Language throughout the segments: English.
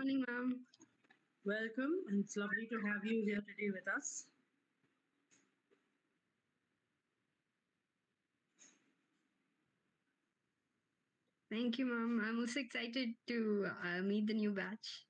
morning, ma'am. Welcome, and it's lovely to have you here today with us. Thank you, ma'am. I'm also excited to meet the new batch.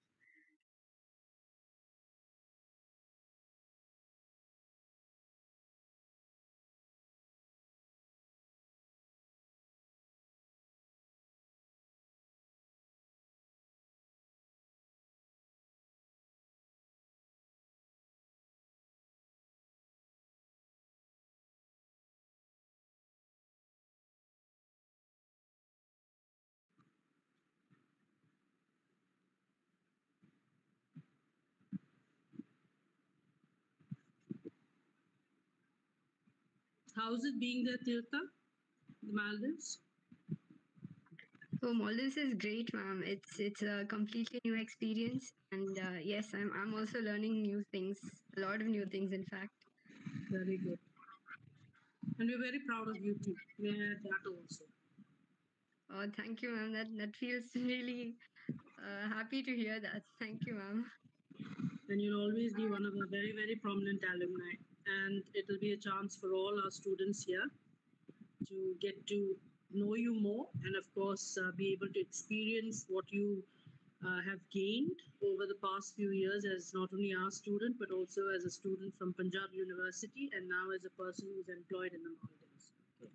How's it being there, Tirtha? The Maldives? So Maldives is great, ma'am. It's a completely new experience, and yes, I'm also learning new things, a lot of new things, in fact. Very good. And we're very proud of you too. We're that also. Oh, thank you, ma'am. That feels really happy to hear that. Thank you, ma'am. And you'll always be one of our very, very prominent alumni. And it'll be a chance for all our students here to get to know you more and, of course, be able to experience what you have gained over the past few years as not only our student, but also as a student from Punjab University and now as a person who's employed in the Maldives. Okay.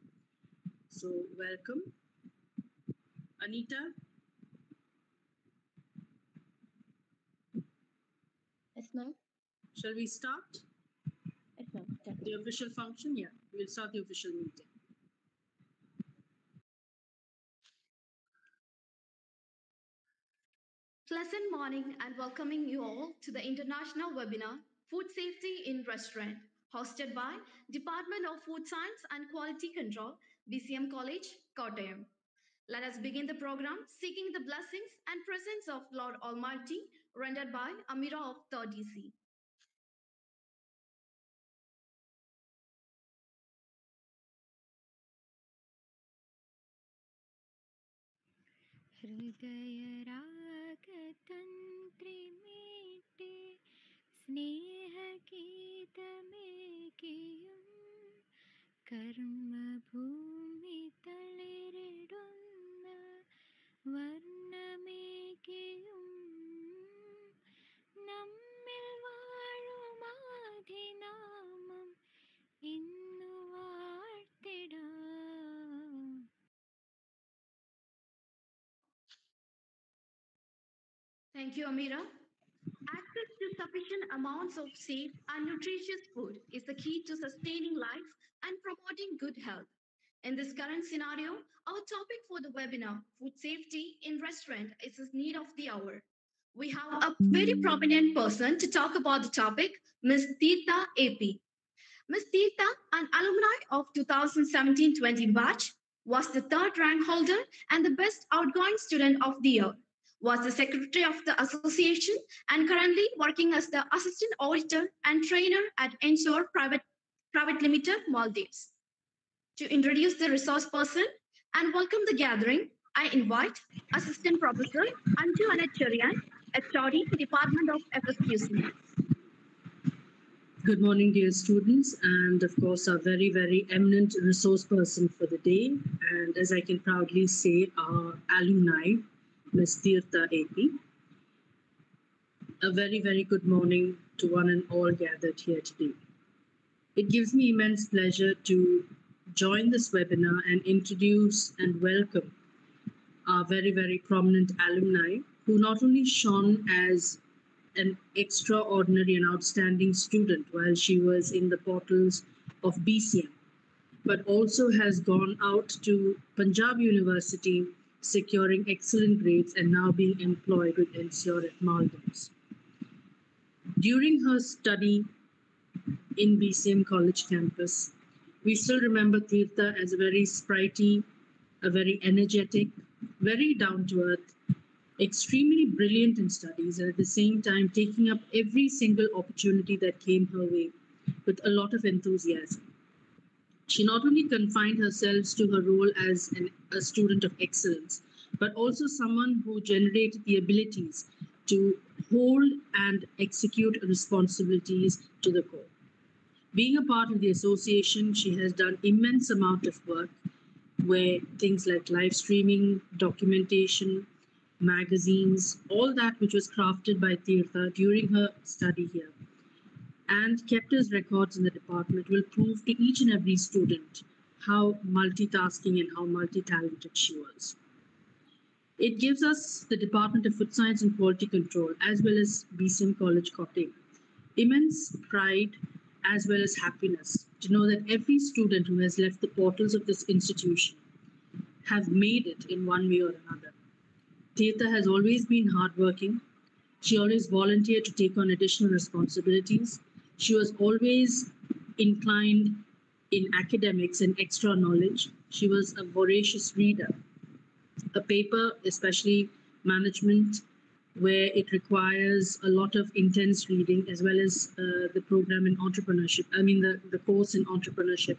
So, welcome. Anita, Yes, ma'am. shall we start Yes, ma'am. the official function? Yeah, we'll start the official meeting. Pleasant morning and welcoming you all to the international webinar Food Safety in Restaurant, hosted by Department of Food Science and Quality Control, BCM College, Kottayam. Let us begin the program seeking the blessings and presence of Lord Almighty, rendered by Amira of 30C. ഹൃദയരാഗതന്ത്രിമീട്ടി സ്നേഹഗീതമേകിയും കർമ്മഭൂമി തളിരിടുന്ന വർണ്ണമേകിയും നമ്മിൽ വാഴുമാധിനാമം ഇന്നു വാഴ്ത്തിടാം. Thank you, Amira. Access to sufficient amounts of safe and nutritious food is the key to sustaining life and promoting good health. In this current scenario, our topic for the webinar, Food Safety in Restaurant, is the need of the hour. We have a very prominent person to talk about the topic, Ms. Tita AP. Ms. Tita, an alumni of 2017-20 batch, was the third rank holder and the best outgoing student of the year, was the secretary of the association and currently working as the assistant auditor and trainer at Ensure Private Limited, Maldives. To introduce the resource person and welcome the gathering, I invite Assistant Professor Anju Anacharian, HOD, Department of FSQC. Good morning, dear students, and of course, our very, very eminent resource person for the day. And as I can proudly say, our alumni, Ms. Tirtha AP. A very, very good morning to one and all gathered here today. It gives me immense pleasure to join this webinar and introduce and welcome our very, very prominent alumni who not only shone as an extraordinary and outstanding student while she was in the portals of BCM, but also has gone out to Punjab University, securing excellent grades and now being employed with Ensure at Maldives. During her study in BCM College campus, we still remember Tirtha as a very sprightly, a very energetic, very down-to-earth, extremely brilliant in studies, and at the same time taking up every single opportunity that came her way with a lot of enthusiasm. She not only confined herself to her role as a student of excellence, but also someone who generated the abilities to hold and execute responsibilities to the core. Being a part of the association, she has done immense amount of work where things like live streaming, documentation, magazines, all that which was crafted by Tirtha during her study here and kept as records in the department will prove to each and every student how multitasking and how multi-talented she was. It gives us, the Department of Food Science and Quality Control, as well as BCM College Kottayam, immense pride as well as happiness to know that every student who has left the portals of this institution have made it in one way or another. Tirtha has always been hardworking. She always volunteered to take on additional responsibilities. She was always inclined in academics and extra knowledge. She was a voracious reader. A paper, especially management, where it requires a lot of intense reading, as well as the program in entrepreneurship, the course in entrepreneurship,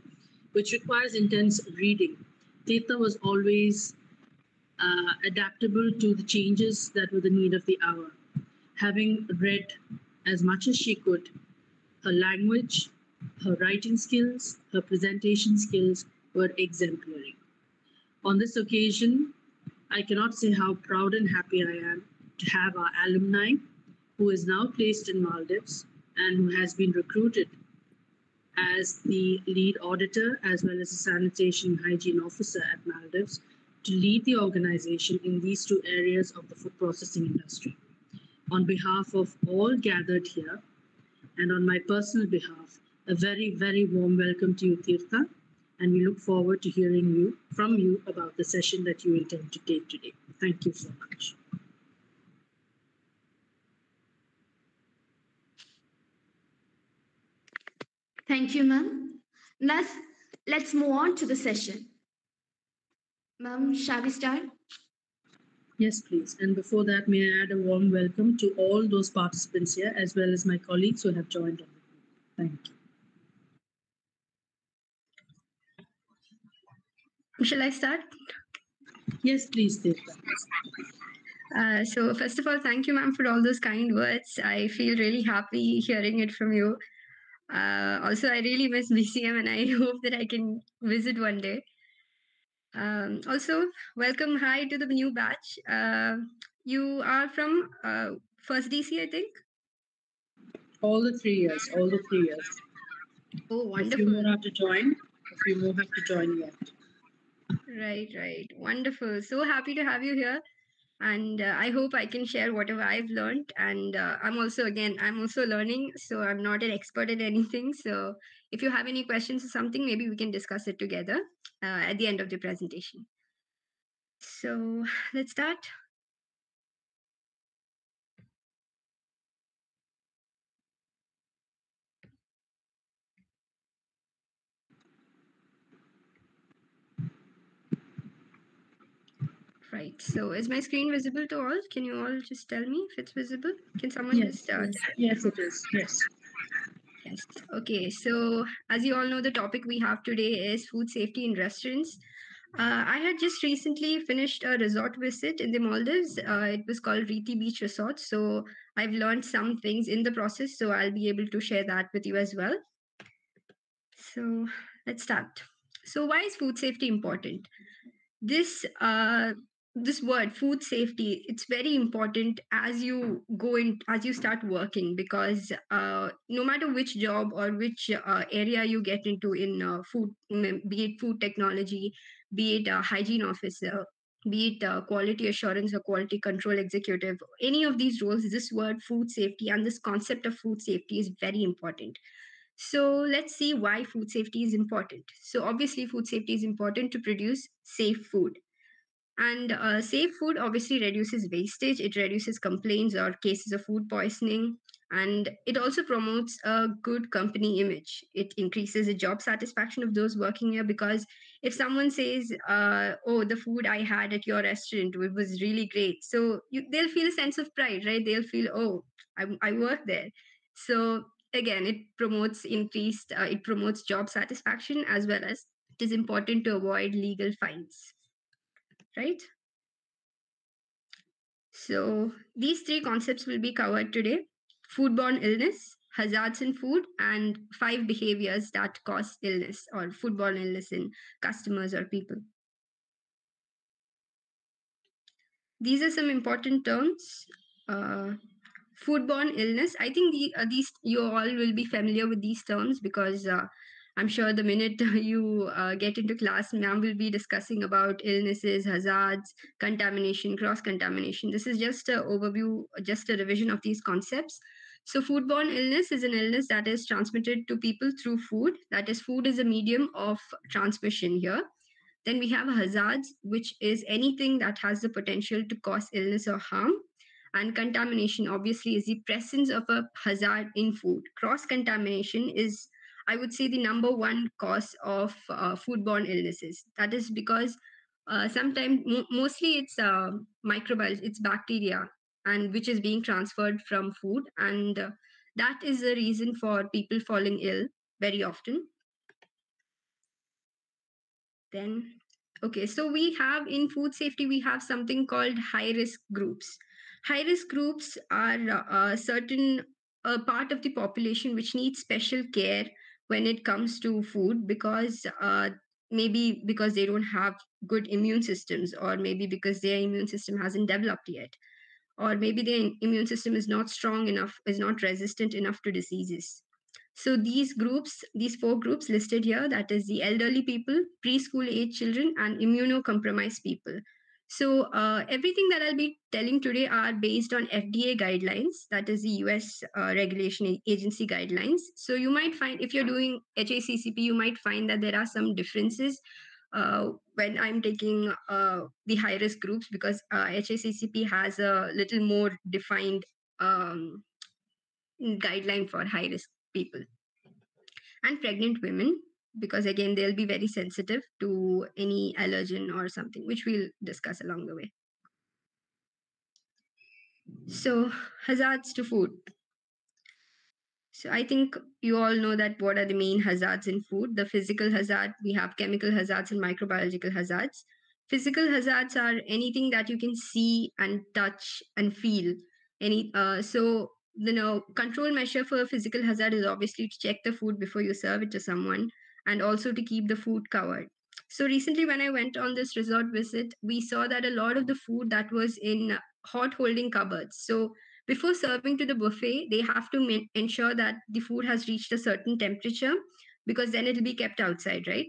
which requires intense reading. Tirtha was always adaptable to the changes that were the need of the hour. Having read as much as she could, her language, her writing skills, her presentation skills were exemplary. On this occasion, I cannot say how proud and happy I am to have our alumni, who is now placed in Maldives and who has been recruited as the lead auditor as well as a sanitation and hygiene officer at Maldives, to lead the organization in these two areas of the food processing industry. On behalf of all gathered here, and on my personal behalf, a very, very warm welcome to you, Tirtha, and we look forward to hearing from you about the session that you intend to take today. Thank you so much. Thank you, ma'am. Let's move on to the session. Ma'am, shall we start? Yes, please. And before that, may I add a warm welcome to all those participants here, as well as my colleagues who have joined on the group. Thank you. Shall I start? Yes, please, Tirtha. So first of all, thank you, ma'am, for all those kind words. I feel really happy hearing it from you. Also, I really miss BCM, and I hope that I can visit one day. Also, welcome, hi to the new batch. You are from first DC, I think? All the 3 years, all the 3 years. Oh, wonderful. A few more have to join, a few more have to join yet. Right. Wonderful. So happy to have you here. And I hope I can share whatever I've learned. And I'm also learning, so I'm not an expert at anything. So if you have any questions or something, maybe we can discuss it together at the end of the presentation. So let's start. Right. So is my screen visible to all? Can you all just tell me if it's visible? Can someone Yes, just... yes, it is. Yes. Yes. Okay. So as you all know, the topic we have today is food safety in restaurants. I had just recently finished a resort visit in the Maldives. It was called Riti Beach Resort. So I've learned some things in the process. So I'll be able to share that with you as well. So let's start. So why is food safety important? This word food safety, it's very important as you start working, because no matter which job or which area you get into in food, be it food technology, be it a hygiene officer, be it quality assurance or quality control executive, any of these roles, this word food safety and this concept of food safety is very important. So let's see why food safety is important. So obviously, food safety is important to produce safe food. And safe food obviously reduces wastage, it reduces complaints or cases of food poisoning, and it also promotes a good company image. It increases the job satisfaction of those working here, because if someone says, oh, the food I had at your restaurant, it was really great. So they'll feel a sense of pride, right? They'll feel, oh, I work there. So again, it promotes job satisfaction, as well as it is important to avoid legal fines, right? So these three concepts will be covered today: foodborne illness, hazards in food, and 5 behaviors that cause illness or foodborne illness in customers or people. These are some important terms. Uh, Foodborne illness. I think these you all will be familiar with these terms because I'm sure the minute you get into class, ma'am will be discussing about illnesses, hazards, contamination, cross contamination. This is just an overview, just a revision of these concepts. So, foodborne illness is an illness that is transmitted to people through food. That is, food is a medium of transmission here. Then we have hazards, which is anything that has the potential to cause illness or harm. And contamination, obviously, is the presence of a hazard in food. Cross contamination is, I would say, the number one cause of foodborne illnesses. That is because sometimes, mostly, it's microbial, it's bacteria, and which is being transferred from food. And that is the reason for people falling ill very often. Then, okay, so we have in food safety, we have something called high risk groups. High risk groups are certain part of the population which needs special care when it comes to food because maybe because they don't have good immune systems, or maybe because their immune system hasn't developed yet, or maybe their immune system is not strong enough, is not resistant enough to diseases. So these groups, these 4 groups listed here, that is the elderly people, preschool age children, and immunocompromised people. So everything that I'll be telling today are based on FDA guidelines, that is the US regulation agency guidelines. So you might find, if you're doing HACCP, you might find that there are some differences when I'm taking the high risk groups, because HACCP has a little more defined guideline for high risk people. And pregnant women, because again they'll be very sensitive to any allergen or something, which we'll discuss along the way. So hazards to food. So I think you all know that what are the main hazards in food. The physical hazard, we have chemical hazards and microbiological hazards. Physical hazards are anything that you can see and touch and feel. So control measure for a physical hazard is obviously to check the food before you serve it to someone, and also to keep the food covered. So recently when I went on this resort visit, we saw that a lot of the food that was in hot holding cupboards. So before serving to the buffet, they have to ensure that the food has reached a certain temperature, because then it'll be kept outside, right?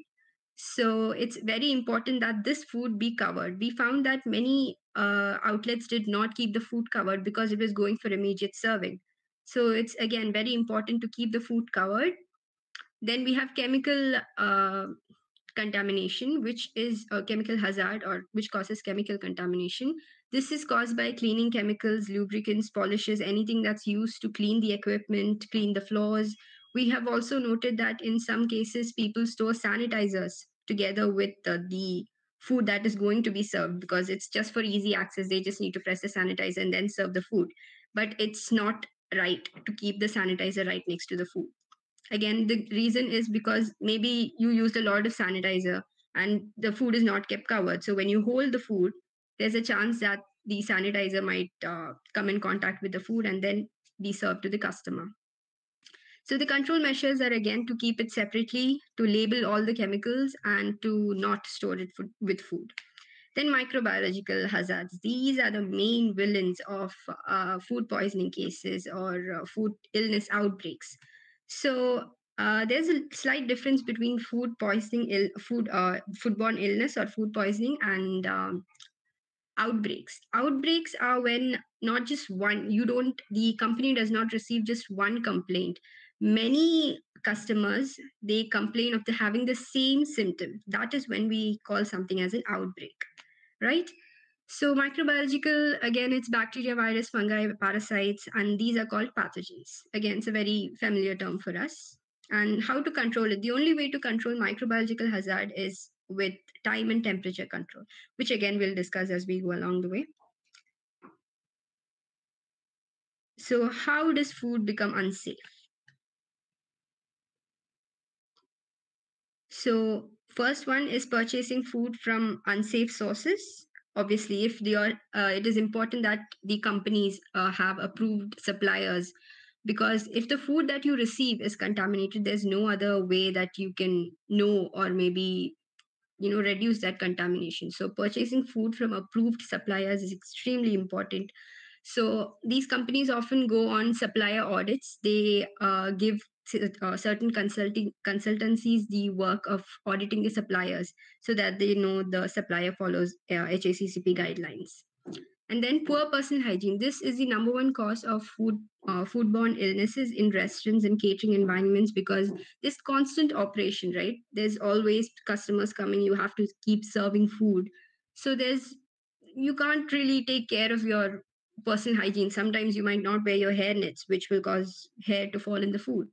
So it's very important that this food be covered. We found that many outlets did not keep the food covered because it was going for immediate serving. So it's again very important to keep the food covered. Then we have chemical contamination, which is a chemical hazard or which causes chemical contamination. This is caused by cleaning chemicals, lubricants, polishes, anything that's used to clean the equipment, clean the floors. We have also noted that in some cases, people store sanitizers together with the food that is going to be served, because it's just for easy access. They just need to press the sanitizer and then serve the food. But it's not right to keep the sanitizer right next to the food. Again, the reason is because maybe you used a lot of sanitizer and the food is not kept covered. So when you hold the food, there's a chance that the sanitizer might come in contact with the food and then be served to the customer. So the control measures are again to keep it separately, to label all the chemicals, and to not store it with food. Then microbiological hazards. These are the main villains of food poisoning cases or food illness outbreaks. So there's a slight difference between foodborne illness or food poisoning and outbreaks. Outbreaks are when not just one, the company does not receive just one complaint. Many customers, they complain of having the same symptom. That is when we call something as an outbreak, right? So microbiological, again, it's bacteria, virus, fungi, parasites, and these are called pathogens. Again, it's a very familiar term for us. And how to control it? The only way to control microbiological hazard is with time and temperature control, which again we'll discuss as we go along the way. So how does food become unsafe? So first one is purchasing food from unsafe sources. obviously, if they are, it is important that the companies have approved suppliers, because if the food that you receive is contaminated, there's no other way that you can know or maybe reduce that contamination. So purchasing food from approved suppliers is extremely important. So these companies often go on supplier audits. They give certain consultancies the work of auditing the suppliers, so that they know the supplier follows HACCP guidelines. And then poor personal hygiene. This is the number one cause of foodborne illnesses in restaurants and catering environments, because this constant operation, right? There's always customers coming. You have to keep serving food, so you can't really take care of your personal hygiene. Sometimes you might not wear your hair nets, which will cause hair to fall in the food,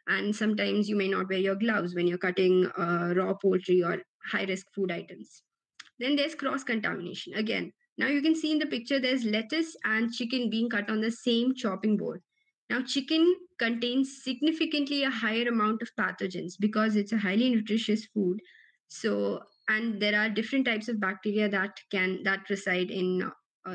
and sometimes you may not wear your gloves when you're cutting raw poultry or high risk food items. Then there's cross contamination. Again, now you can see in the picture there's lettuce and chicken being cut on the same chopping board. Now, chicken contains significantly a higher amount of pathogens because it's a highly nutritious food. So, and there are different types of bacteria that reside in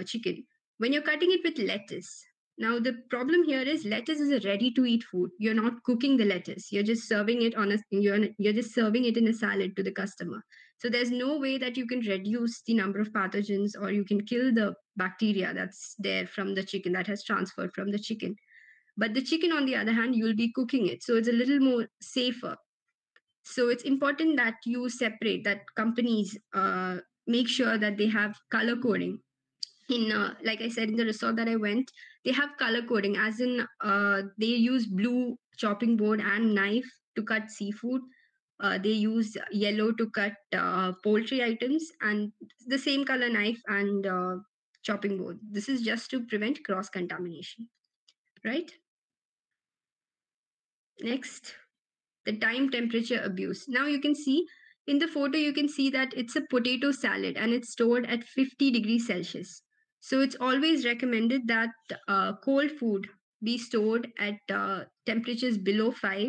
chicken. When you're cutting it with lettuce, now the problem here is lettuce is a ready to eat food. You're not cooking the lettuce. You're just serving it you're just serving it in a salad to the customer. So there's no way that you can reduce the number of pathogens, or you can kill the bacteria that's there from the chicken, that has transferred from the chicken. But the chicken, on the other hand, you'll be cooking it. So it's a little more safer. So it's important that you separate, that companies make sure that they have color coding. Like I said, in the resort that I went, they have color coding, as in they use blue chopping board and knife to cut seafood. They use yellow to cut poultry items, and the same color knife and chopping board. This is just to prevent cross contamination, right? Next, the time temperature abuse. Now you can see in the photo, you can see that it's a potato salad and it's stored at 50 degrees Celsius. So it's always recommended that cold food be stored at temperatures below 5,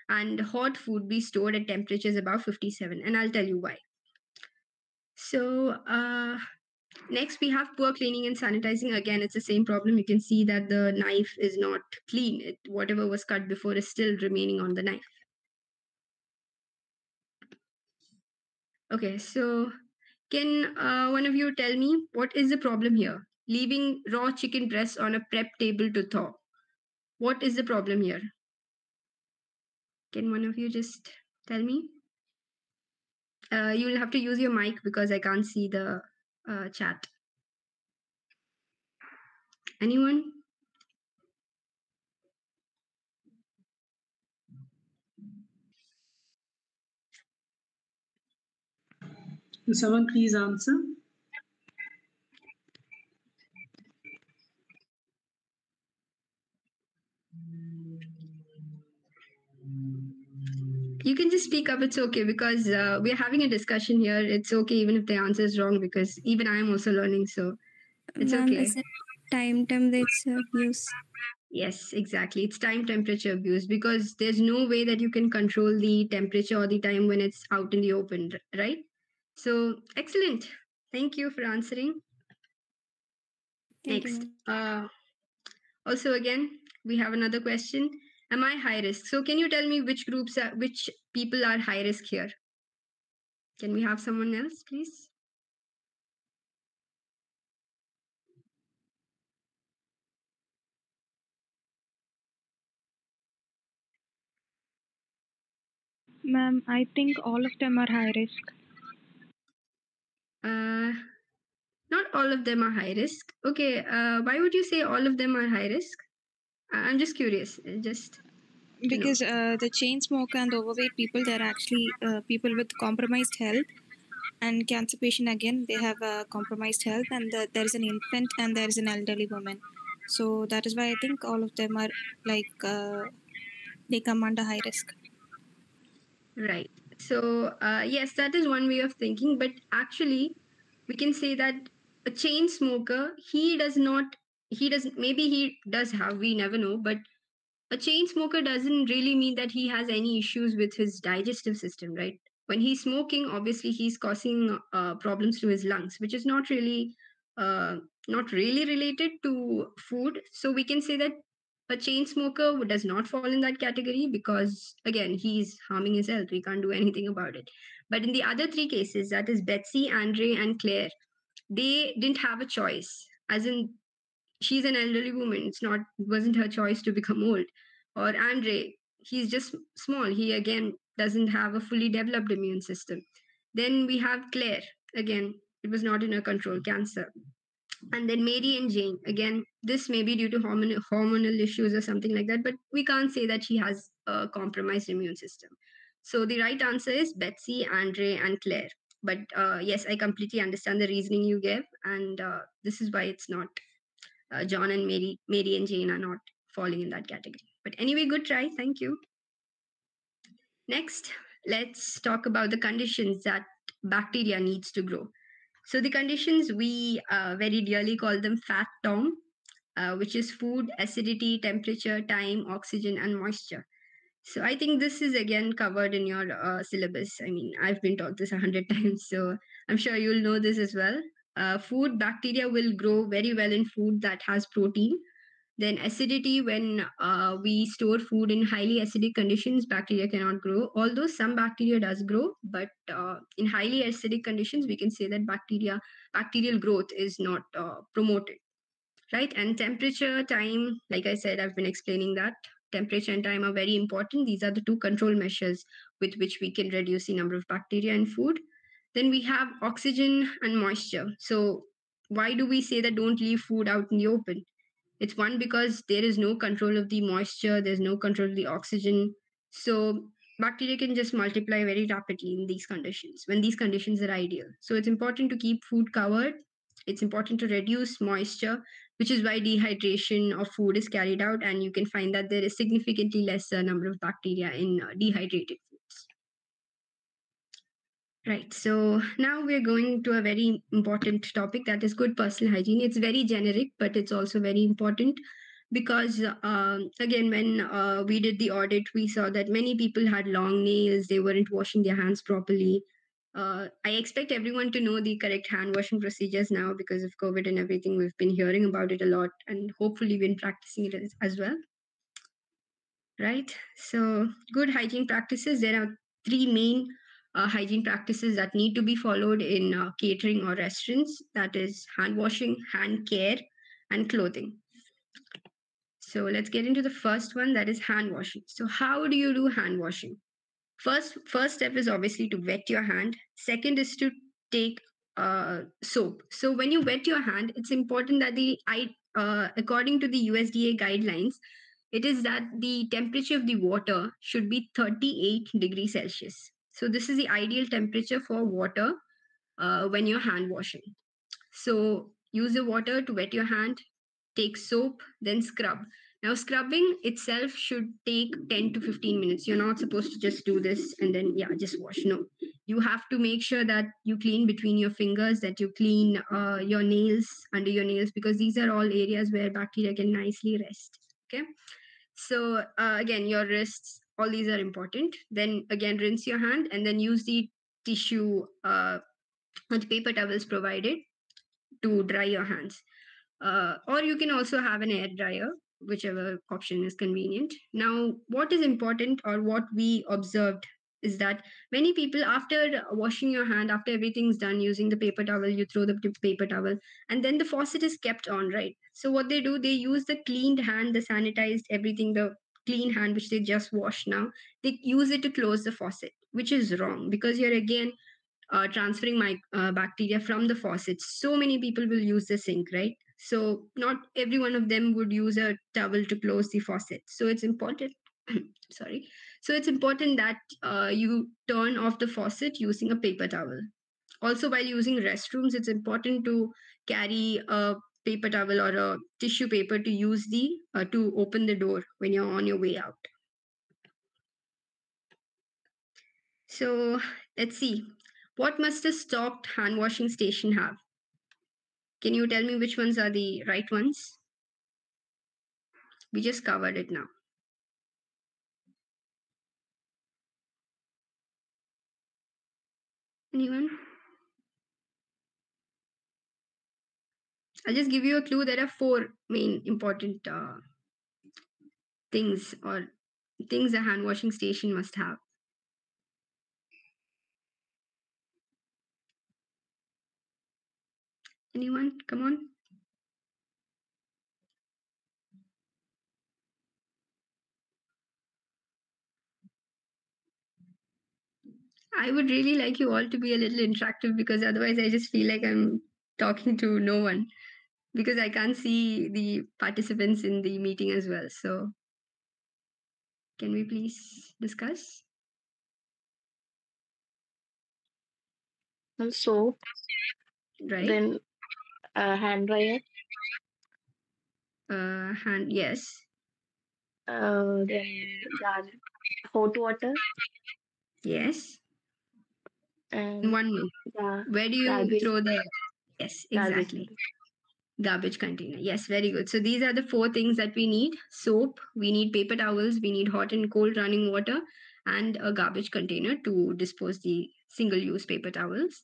and hot food be stored at temperatures above 57. And I'll tell you why. So next, we have poor cleaning and sanitizing. Again, it's the same problem. You can see that the knife is not clean. Whatever was cut before is still remaining on the knife. Okay, so can one of you tell me what is the problem here? Leaving raw chicken breasts on a prep table to thaw. What is the problem here? Can one of you just tell me? You'll have to use your mic because I can't see the chat. Anyone? Will someone please answer? You can just speak up. It's okay, because we're having a discussion here. It's okay even if the answer is wrong, because even I am also learning. So it's Ma'am, okay. is it time temperature abuse? Yes, exactly. It's time temperature abuse, because there's no way that you can control the temperature or the time when it's out in the open, right? So excellent. Thank you for answering. Thank you, Next. ma'am. Also, again, we have another question. Am I high risk? So can you tell me which people are high risk here? Can we have someone else, please? Ma'am, I think all of them are high risk. Uh, Not all of them are high risk. Okay, why would you say all of them are high risk? I'm just curious, just to know. Because the chain smoker and the overweight people, they're actually people with compromised health. And cancer patient, again, they have compromised health. And there is an infant and there is an elderly woman. So that is why I think all of them are like, they come under high risk. Right. So, yes, that is one way of thinking. But actually, we can say that a chain smoker, maybe he does have, we never know, but a chain smoker doesn't really mean that he has any issues with his digestive system, right? When he's smoking, obviously he's causing problems to his lungs, which is uh, not really related to food. So we can say that a chain smoker does not fall in that category because again he's harming his health. We can't do anything about it. But in the other three cases, that is Betsy, Andre, and Claire, they didn't have a choice. As in, she's an elderly woman. It wasn't her choice to become old. Or Andre, he's just small. He again doesn't have a fully developed immune system. Then we have Claire. Again, it was not in her control, cancer. And then Mary and Jane. Again, this may be due to hormonal issues or something like that, but we can't say that she has a compromised immune system. So the right answer is Betsy, Andre, and Claire. But yes, I completely understand the reasoning you gave, and this is why it's not John and Mary and Jane are not falling in that category. But anyway, good try. Thank you. Next, let's talk about the conditions that bacteria needs to grow. So the conditions we very dearly call them fat tom, which is food, acidity, temperature, time, oxygen, and moisture. So I think this is again covered in your syllabus. I mean, I've been taught this 100 times, so I'm sure you'll know this as well. Food bacteria will grow very well in food that has protein. Then acidity, when we store food in highly acidic conditions, bacteria cannot grow. Although some bacteria does grow, but in highly acidic conditions, we can say that bacterial growth is not promoted, right? And temperature, time, like I said, I've been explaining that temperature and time are very important. These are the two control measures with which we can reduce the number of bacteria in food. Then we have oxygen and moisture. So why do we say that don't leave food out in the open? It's one, because there is no control of the moisture, there's no control of the oxygen. So bacteria can just multiply very rapidly in these conditions when these conditions are ideal. So it's important to keep food covered. It's important to reduce moisture, which is why dehydration of food is carried out. And you can find that there is significantly lesser number of bacteria in dehydrated foods. Right. So now we're going to a very important topic, that is good personal hygiene. It's very generic, but it's also very important because, again, when we did the audit, we saw that many people had long nails, they weren't washing their hands properly. I expect everyone to know the correct hand washing procedures now because of COVID and everything. We've been hearing about it a lot, and hopefully, we've been practicing it as well. Right? So, good hygiene practices. There are three main hygiene practices that need to be followed in catering or restaurants. That is hand washing, hand care, and clothing. So let's get into the first one, that is hand washing. So how do you do hand washing? First step is obviously to wet your hand. Second is to take soap. So when you wet your hand, it's important that according to the USDA guidelines, it is that the temperature of the water should be 38 degrees Celsius. So this is the ideal temperature for water when you're hand washing. So use the water to wet your hand, take soap, then scrub. Now, scrubbing itself should take 10 to 15 minutes. You're not supposed to just do this and then, yeah, just wash. No. You have to make sure that you clean between your fingers, that you clean your nails, under your nails, because these are all areas where bacteria can nicely rest. Okay. So, again, your wrists, all these are important. Then, again, rinse your hand and then use the tissue or the paper towels provided to dry your hands. Or you can also have an air dryer, whichever option is convenient. Now, what is important or what we observed is that many people, after washing your hand, after everything's done using the paper towel, you throw the paper towel, and then the faucet is kept on, right? So, what they do, they use the cleaned hand, the sanitized everything, the clean hand which they just washed now, they use it to close the faucet, which is wrong because you're again transferring my bacteria from the faucets. So many people will use the sink, right? So not every one of them would use a towel to close the faucet. So it's important. Sorry. So it's important that you turn off the faucet using a paper towel. Also, while using restrooms, it's important to carry a paper towel or a tissue paper to use the to open the door when you're on your way out. So let's see. What must a stocked hand washing station have? Can you tell me which ones are the right ones? We just covered it now. Anyone? I'll just give you a clue. There are four main important things or things a hand washing station must have. Anyone? Come on. I would really like you all to be a little interactive because otherwise I just feel like I'm talking to no one because I can't see the participants in the meeting as well. So, can we please discuss? Soap, Right? then hand dryer, Yes. then hot water, Yes. and One more. yeah, Where do you garbage, throw the. Yes, garbage. exactly. Garbage container. Yes, very good. So these are the four things that we need: soap, we need paper towels, we need hot and cold running water, and a garbage container to dispose the single use paper towels.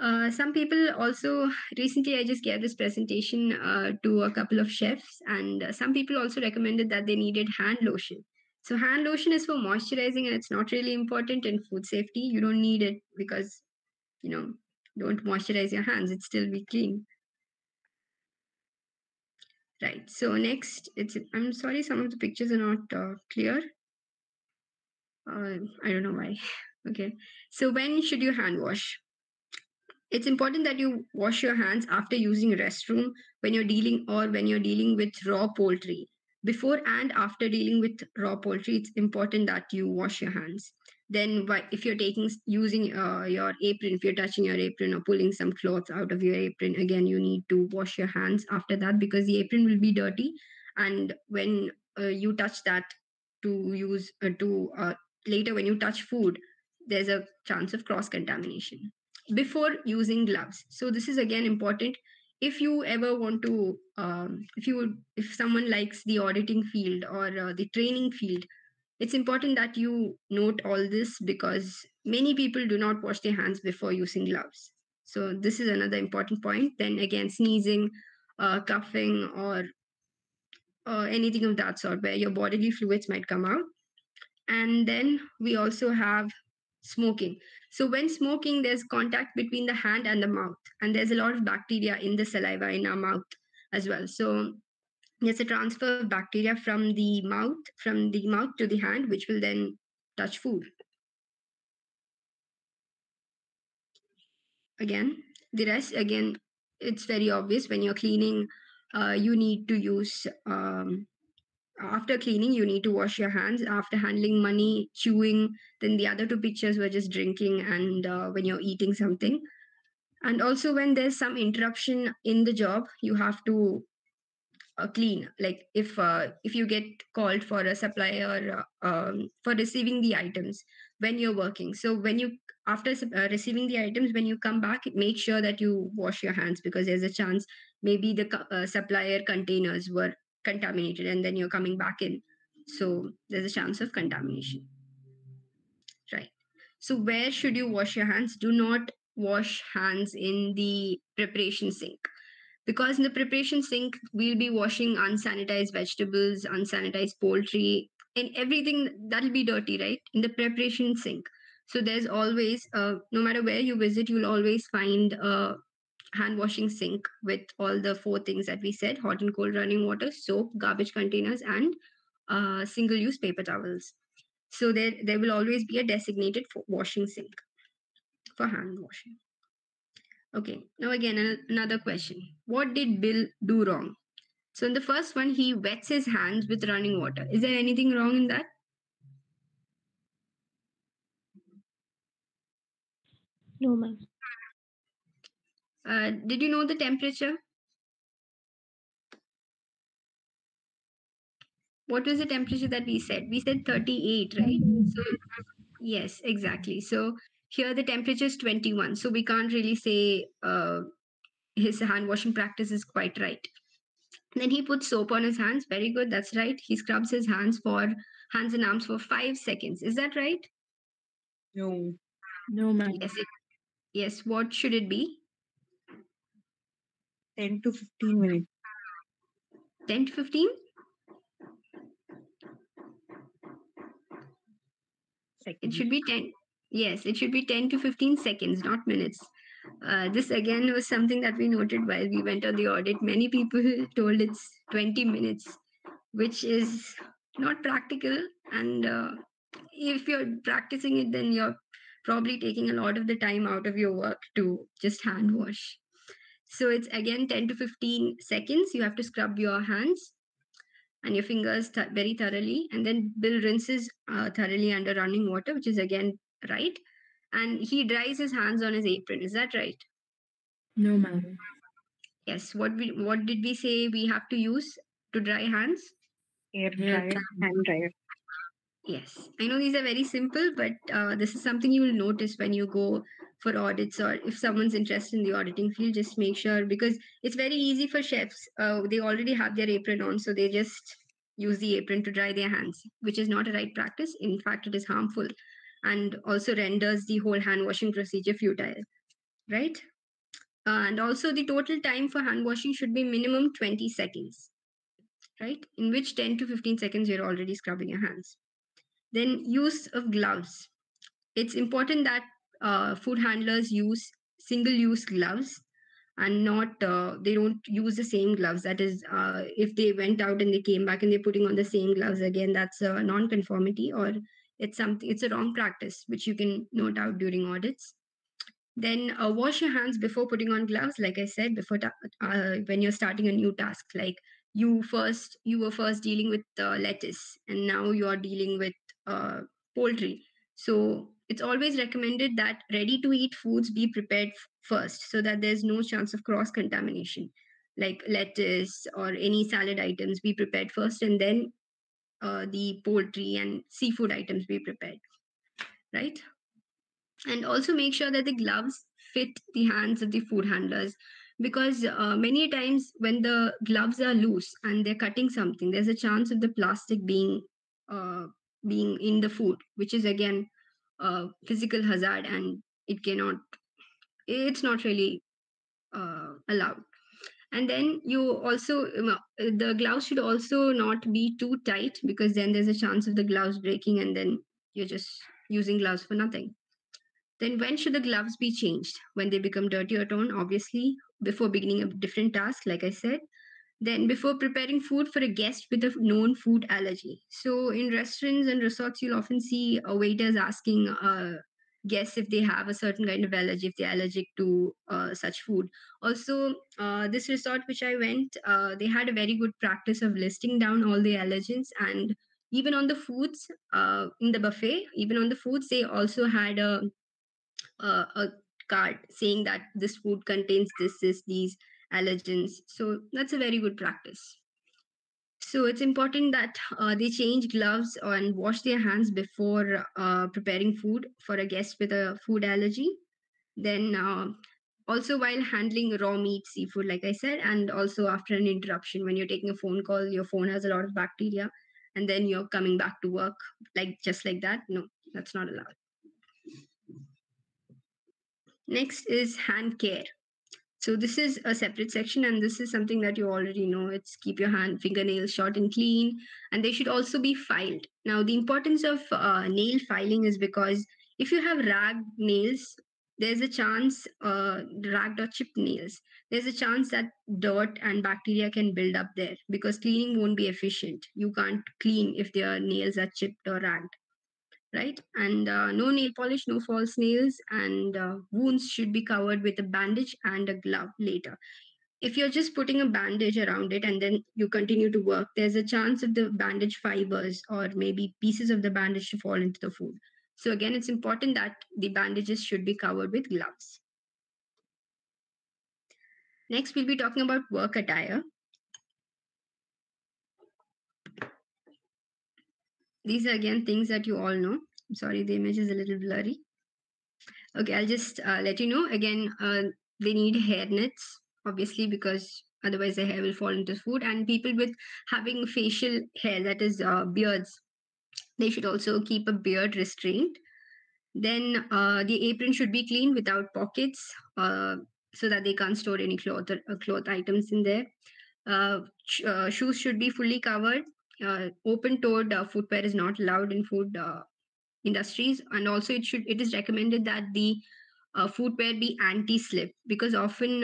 Some people also recently I just gave this presentation to a couple of chefs, and some people also recommended that they needed hand lotion. So hand lotion is for moisturizing, and it's not really important in food safety. You don't need it because you know don't moisturize your hands; it's still be clean. Right. So next, I'm sorry, some of the pictures are not clear. I don't know why. Okay. So when should you hand wash? It's important that you wash your hands after using restroom when you're dealing with raw poultry. Before and after dealing with raw poultry, it's important that you wash your hands. Then, if you're using your apron, if you're touching your apron or pulling some cloth out of your apron, again you need to wash your hands after that because the apron will be dirty, and when you touch that to use to later when you touch food, there's a chance of cross contamination before using gloves. So this is again important. If you ever want to if someone likes the auditing field or the training field, it's important that you note all this because many people do not wash their hands before using gloves. So this is another important point. Then again, sneezing, coughing, or anything of that sort where your bodily fluids might come out. And then we also have smoking. So when smoking, there's contact between the hand and the mouth, and there's a lot of bacteria in the saliva in our mouth as well. So there's a transfer of bacteria from the mouth to the hand, which will then touch food. Again, the rest again, it's very obvious when you're cleaning. You need to use after cleaning, you need to wash your hands. After handling money, chewing, then the other two pictures were just drinking and when you're eating something. And also, when there's some interruption in the job, you have to clean. Like if you get called for a supplier for receiving the items when you're working. So when you after receiving the items, when you come back, make sure that you wash your hands because there's a chance maybe the supplier containers were contaminated and then you're coming back in. So there's a chance of contamination. Right. So where should you wash your hands? Do not wash hands in the preparation sink because in the preparation sink we'll be washing unsanitized vegetables, unsanitized poultry, and everything that'll be dirty, right? In the preparation sink. So there's always no matter where you visit, you'll always find a hand washing sink with all the four things that we said: hot and cold running water, soap, garbage containers, and single use paper towels. So there will always be a designated washing sink for hand washing. Okay, now again another question. What did Bill do wrong? So in the first one, he wets his hands with running water. Is there anything wrong in that? No, ma'am. Did you know the temperature? What was the temperature that we said? We said 38, right? So yes, exactly. So here the temperature is 21. So we can't really say his hand washing practice is quite right. Then he puts soap on his hands. Very good. That's right. He scrubs his hands and arms for 5 seconds. Is that right? No. No, ma'am. Yes. Yes, what should it be? 10 to 15 minutes. 10 to 15? It should be 10. Yes, it should be 10 to 15 seconds, not minutes. This again was something that we noted while we went on the audit. Many people told it's 20 minutes, which is not practical. And if you're practicing it, then you're probably taking a lot of the time out of your work to just hand wash. So it's again 10 to 15 seconds. You have to scrub your hands and your fingers very thoroughly. And then Bill rinses thoroughly under running water, which is again right. And he dries his hands on his apron. Is that right? No, ma'am. Yes. What did we say we have to use to dry hands? Hair dryer, hand dryer. Yes. I know these are very simple, but this is something you will notice when you go for audits, or if someone's interested in the auditing field, just make sure, because it's very easy for chefs. They already have their apron on, so they just use the apron to dry their hands, which is not a right practice. In fact, it is harmful and also renders the whole hand washing procedure futile, right? And also, the total time for hand washing should be minimum 20 seconds, right? In which 10 to 15 seconds you're already scrubbing your hands. Then, use of gloves. It's important that food handlers use single use gloves and not they don't use the same gloves. That is, if they went out and they came back and they're putting on the same gloves again, that's a non-conformity, or it's a wrong practice which you can note out during audits. Then wash your hands before putting on gloves. Like I said before, when you're starting a new task, like you were first dealing with lettuce, and now you are dealing with uh, poultry. So it's always recommended that ready to eat foods be prepared first, so that there's no chance of cross contamination. Like lettuce or any salad items be prepared first, and then the poultry and seafood items be prepared, right? And also make sure that the gloves fit the hands of the food handlers, because many times when the gloves are loose and they're cutting something, there's a chance of the plastic uh, being in the food, which is again a physical hazard, and it's not really allowed. And then you also the gloves should also not be too tight, because then there's a chance of the gloves breaking, and then you're just using gloves for nothing. Then when should the gloves be changed? When they become dirty or torn, obviously, before beginning a different task, like I said. Then before preparing food for a guest with a known food allergy. So in restaurants and resorts, you'll often see waiters asking guests if they have a certain kind of allergy, if they're allergic to such food. Also, this resort which I went, they had a very good practice of listing down all the allergens, and even on the foods in the buffet, even on the foods, they also had a card saying that this food contains these allergens. So that's a very good practice. So it's important that they change gloves and wash their hands before preparing food for a guest with a food allergy. Then also while handling raw meat, seafood, like I said, and also after an interruption, when you're taking a phone call, your phone has a lot of bacteria, and then you're coming back to work like just like that. No, that's not allowed. Next is hand care. So this is a separate section, and this is something that you already know. It's keep your fingernails short and clean, and they should also be filed. Now, the importance of nail filing is because if you have ragged nails, there's a chance, ragged or chipped nails, there's a chance that dirt and bacteria can build up there, because cleaning won't be efficient. You can't clean if their nails are chipped or ragged, right? And no nail polish, no false nails, and wounds should be covered with a bandage and a glove later. If you're just putting a bandage around it and then you continue to work, there's a chance of the bandage fibers or maybe pieces of the bandage to fall into the food. So again, it's important that the bandages should be covered with gloves. Next, we'll be talking about work attire. These are again things that you all know. I'm sorry, the image is a little blurry. Okay, I'll just let you know. Again, they need hair nets, obviously, because otherwise the hair will fall into food. And people with having facial hair, that is beards, they should also keep a beard restraint. Then the apron should be clean without pockets, so that they can't store any cloth items in there. Shoes should be fully covered. Open-toed footwear is not allowed in food industries, and also it is recommended that the footwear be anti-slip, because often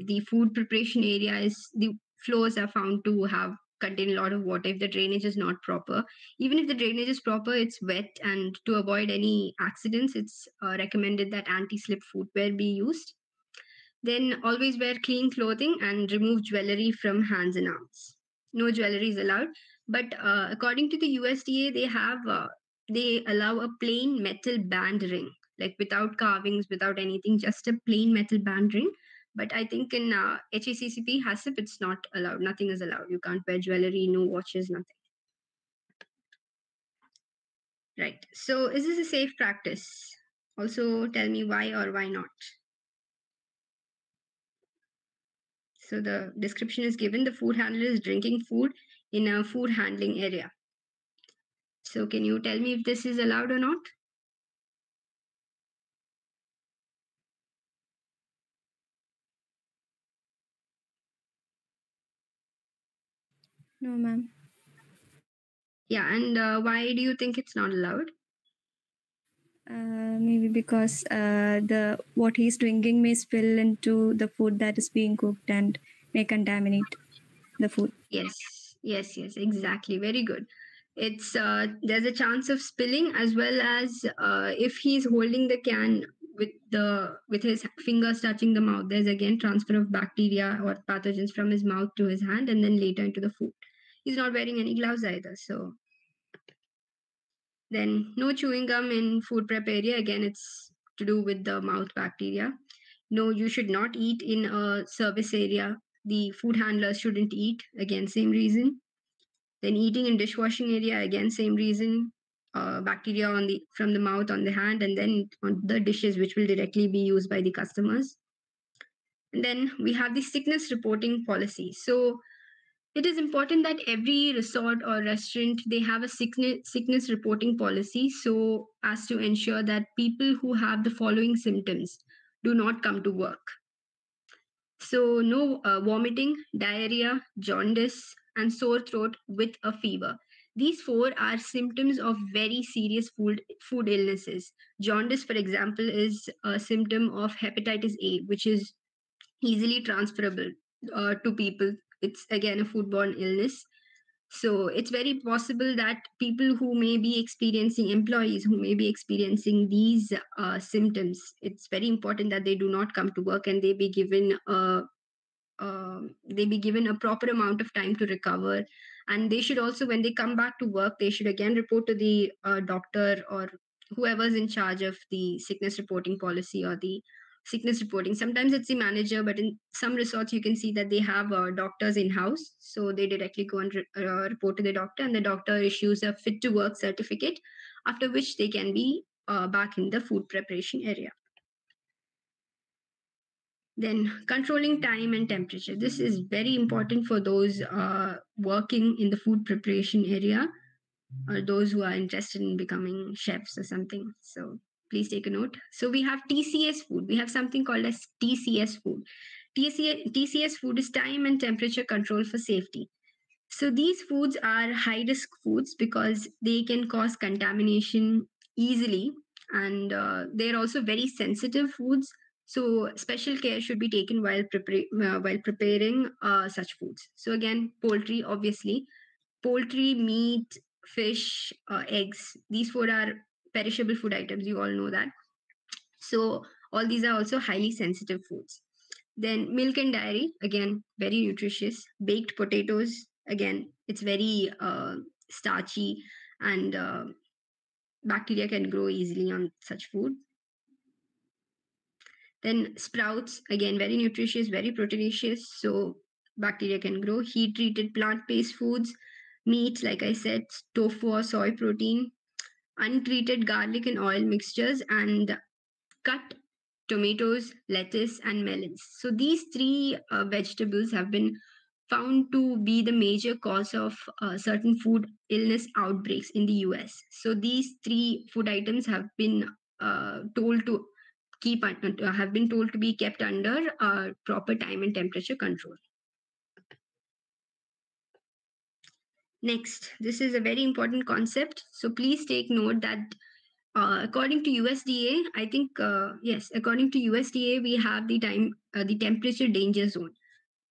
the food preparation area is the floors are found to have contain a lot of water if the drainage is not proper. Even if the drainage is proper, it's wet, and to avoid any accidents, it's recommended that anti-slip footwear be used. Then always wear clean clothing and remove jewelry from hands and arms. No jewelry is allowed. But according to the USDA, they allow a plain metal band ring, like without carvings, without anything, just a plain metal band ring. But I think in HACCP, HACCP, it's not allowed. Nothing is allowed. You can't wear jewelry, no watches, nothing. Right. So is this a safe practice? Also, tell me why or why not. So the description is given: the food handler is drinking food in a food handling area. So can you tell me if this is allowed or not? No, ma'am. Yeah, and why do you think it's not allowed? Maybe because the what he's drinking may spill into the food that is being cooked and may contaminate the food. Yes, exactly. Very good. It's there's a chance of spilling, as well as if he's holding the can with his fingers touching the mouth, there's again transfer of bacteria or pathogens from his mouth to his hand and then later into the food. He's not wearing any gloves either, so then no chewing gum in food prep area. Again, it's to do with the mouth bacteria. No, you should not eat in a service area. The food handlers shouldn't eat. Again, same reason. Then eating in dishwashing area, again, same reason. Bacteria on the from the mouth on the hand and then on the dishes, which will directly be used by the customers. And then we have the sickness reporting policy. So it is important that every resort or restaurant they have a sickness reporting policy, so as to ensure that people who have the following symptoms do not come to work. So no vomiting, diarrhea, jaundice, and sore throat with a fever. These four are symptoms of very serious food illnesses. Jaundice, for example, is a symptom of hepatitis A, which is easily transferable to people. It's again a foodborne illness. So it's very possible that people who may be experiencing, employees who may be experiencing these symptoms, it's very important that they do not come to work and they be given a proper amount of time to recover. And they should also, when they come back to work, they should again report to the doctor or whoever's in charge of the sickness reporting policy or the sickness reporting. Sometimes it's the manager, but in some resorts you can see that they have doctors in house, so they directly go and report to the doctor, and the doctor issues a fit to work certificate, after which they can be back in the food preparation area. Then controlling time and temperature. This is very important for those working in the food preparation area or those who are interested in becoming chefs or something. So please take a note. So we have TCS food. We have something called as TCS food. TCS food is time and temperature control for safety. So these foods are high risk foods because they can cause contamination easily, and they're also very sensitive foods. So special care should be taken while preparing such foods. So again, poultry, obviously, poultry, meat, fish, eggs. These four are perishable food items. You all know that. So all these are also highly sensitive foods. Then milk and dairy, again, very nutritious. Baked potatoes, again, it's very starchy, and bacteria can grow easily on such food. Then sprouts, again, very nutritious, very proteinaceous, so bacteria can grow. Heat treated plant based foods, meats, like I said, tofu or soy protein, untreated garlic and oil mixtures, and cut tomatoes, lettuce, and melons. So these three vegetables have been found to be the major cause of certain food illness outbreaks in the US. So these three food items have been told to have been told to be kept under proper time and temperature control. Next, this is a very important concept. So please take note that according to USDA, I think yes, according to USDA, we have the temperature danger zone.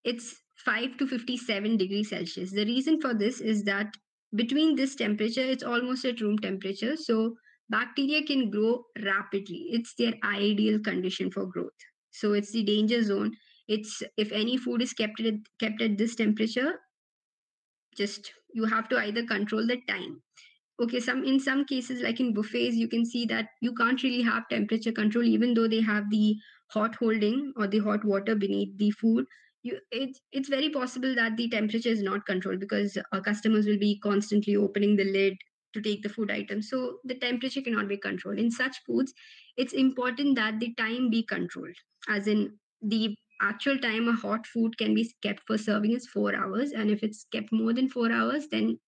It's 5 to 57 degrees Celsius. The reason for this is that between this temperature, it's almost at room temperature. So bacteria can grow rapidly. It's their ideal condition for growth. So it's the danger zone. It's if any food is kept at this temperature, just you have to either control the time. Okay, in some cases, like in buffets, you can see that you can't really have temperature control, even though they have the hot holding or the hot water beneath the food. It's very possible that the temperature is not controlled because customers will be constantly opening the lid to take the food item, so the temperature cannot be controlled. In such foods, it's important that the time be controlled, as in the actual time a hot food can be kept for serving is 4 hours, and if it's kept more than 4 hours, then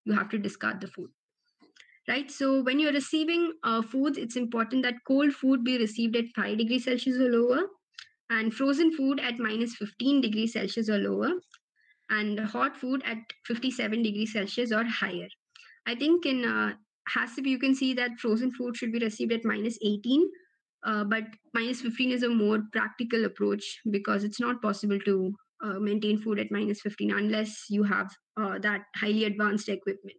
you have to discard the food, right? So when you're receiving foods, it's important that cold food be received at 5 degrees Celsius or lower, and frozen food at minus 15 degrees Celsius or lower, and hot food at 57 degrees Celsius or higher. I think in HACCP, you can see that frozen food should be received at minus 18, but minus 15 is a more practical approach because it's not possible to maintain food at minus 15 unless you have that highly advanced equipment.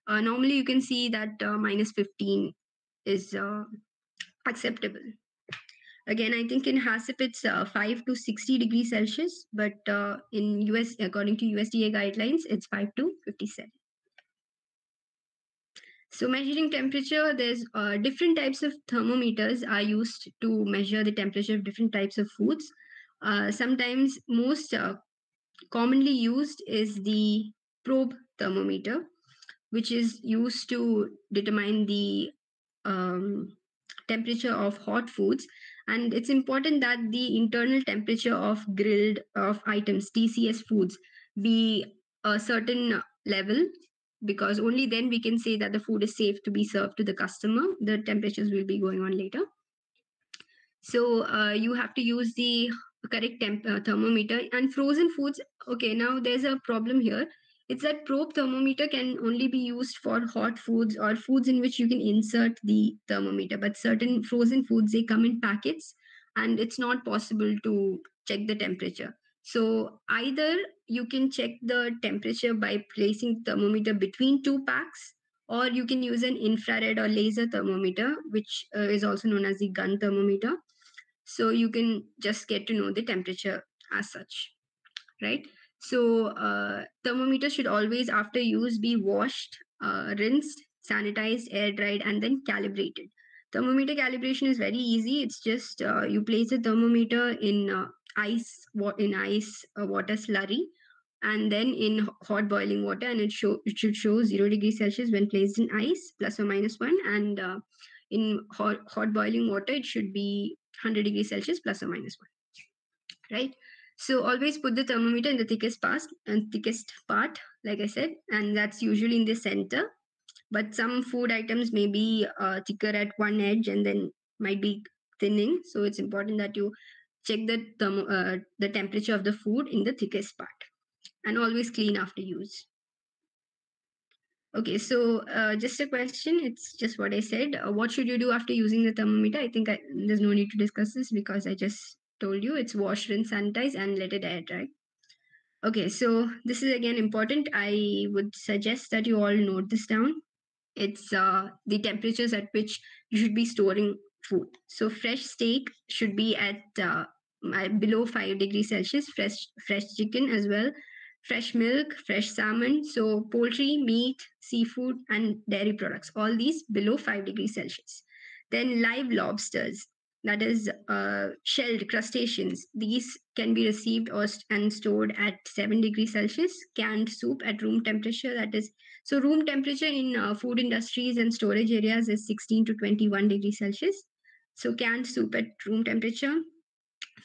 Normally, you can see that minus 15 is acceptable. Again, I think in HACCP it's 5 to 60 degrees Celsius, but in US, according to USDA guidelines, it's 5 to 57. So measuring temperature, there's different types of thermometers are used to measure the temperature of different types of foods. Sometimes most commonly used is the probe thermometer, which is used to determine the temperature of hot foods. And it's important that the internal temperature of grilled of items, TCS foods, be a certain level, because only then we can say that the food is safe to be served to the customer. The temperatures will be going on later. So you have to use the correct thermometer. And frozen foods, okay, now there's a problem here. It's that probe thermometer can only be used for hot foods or foods in which you can insert the thermometer. But certain frozen foods, they come in packets and it's not possible to check the temperature. So either you can check the temperature by placing thermometer between two packs, or you can use an infrared or laser thermometer, which is also known as the gun thermometer. So you can just get to know the temperature as such, right? So thermometer should always after use be washed, rinsed, sanitized, air dried, and then calibrated. Thermometer calibration is very easy. It's just you place a thermometer in ice water slurry, and then in hot boiling water, and it should show 0 degrees Celsius when placed in ice, plus or minus 1, and in hot boiling water it should be 100 degrees Celsius plus or minus 1, right? So always put the thermometer in the thickest part, like I said, and that's usually in the center. But some food items may be thicker at one edge and then might be thinning. So it's important that you check the temperature of the food in the thickest part, and always clean after use. Okay, so just a question. It's just what I said. What should you do after using the thermometer? I think there's no need to discuss this because I just told you it's wash, rinse, sanitize, and let it air dry. Okay, so this is again important. I would suggest that you all note this down. It's the temperatures at which you should be storing food. So fresh steak should be at below 5 degrees Celsius, fresh chicken as well, fresh milk, fresh salmon. So poultry, meat, seafood, and dairy products, all these below 5 degrees Celsius. Then live lobsters, that is shelled crustaceans. These can be received and stored at 7 degrees Celsius. Canned soup at room temperature, that is, so room temperature in food industries and storage areas is 16 to 21 degrees Celsius. So canned soup at room temperature,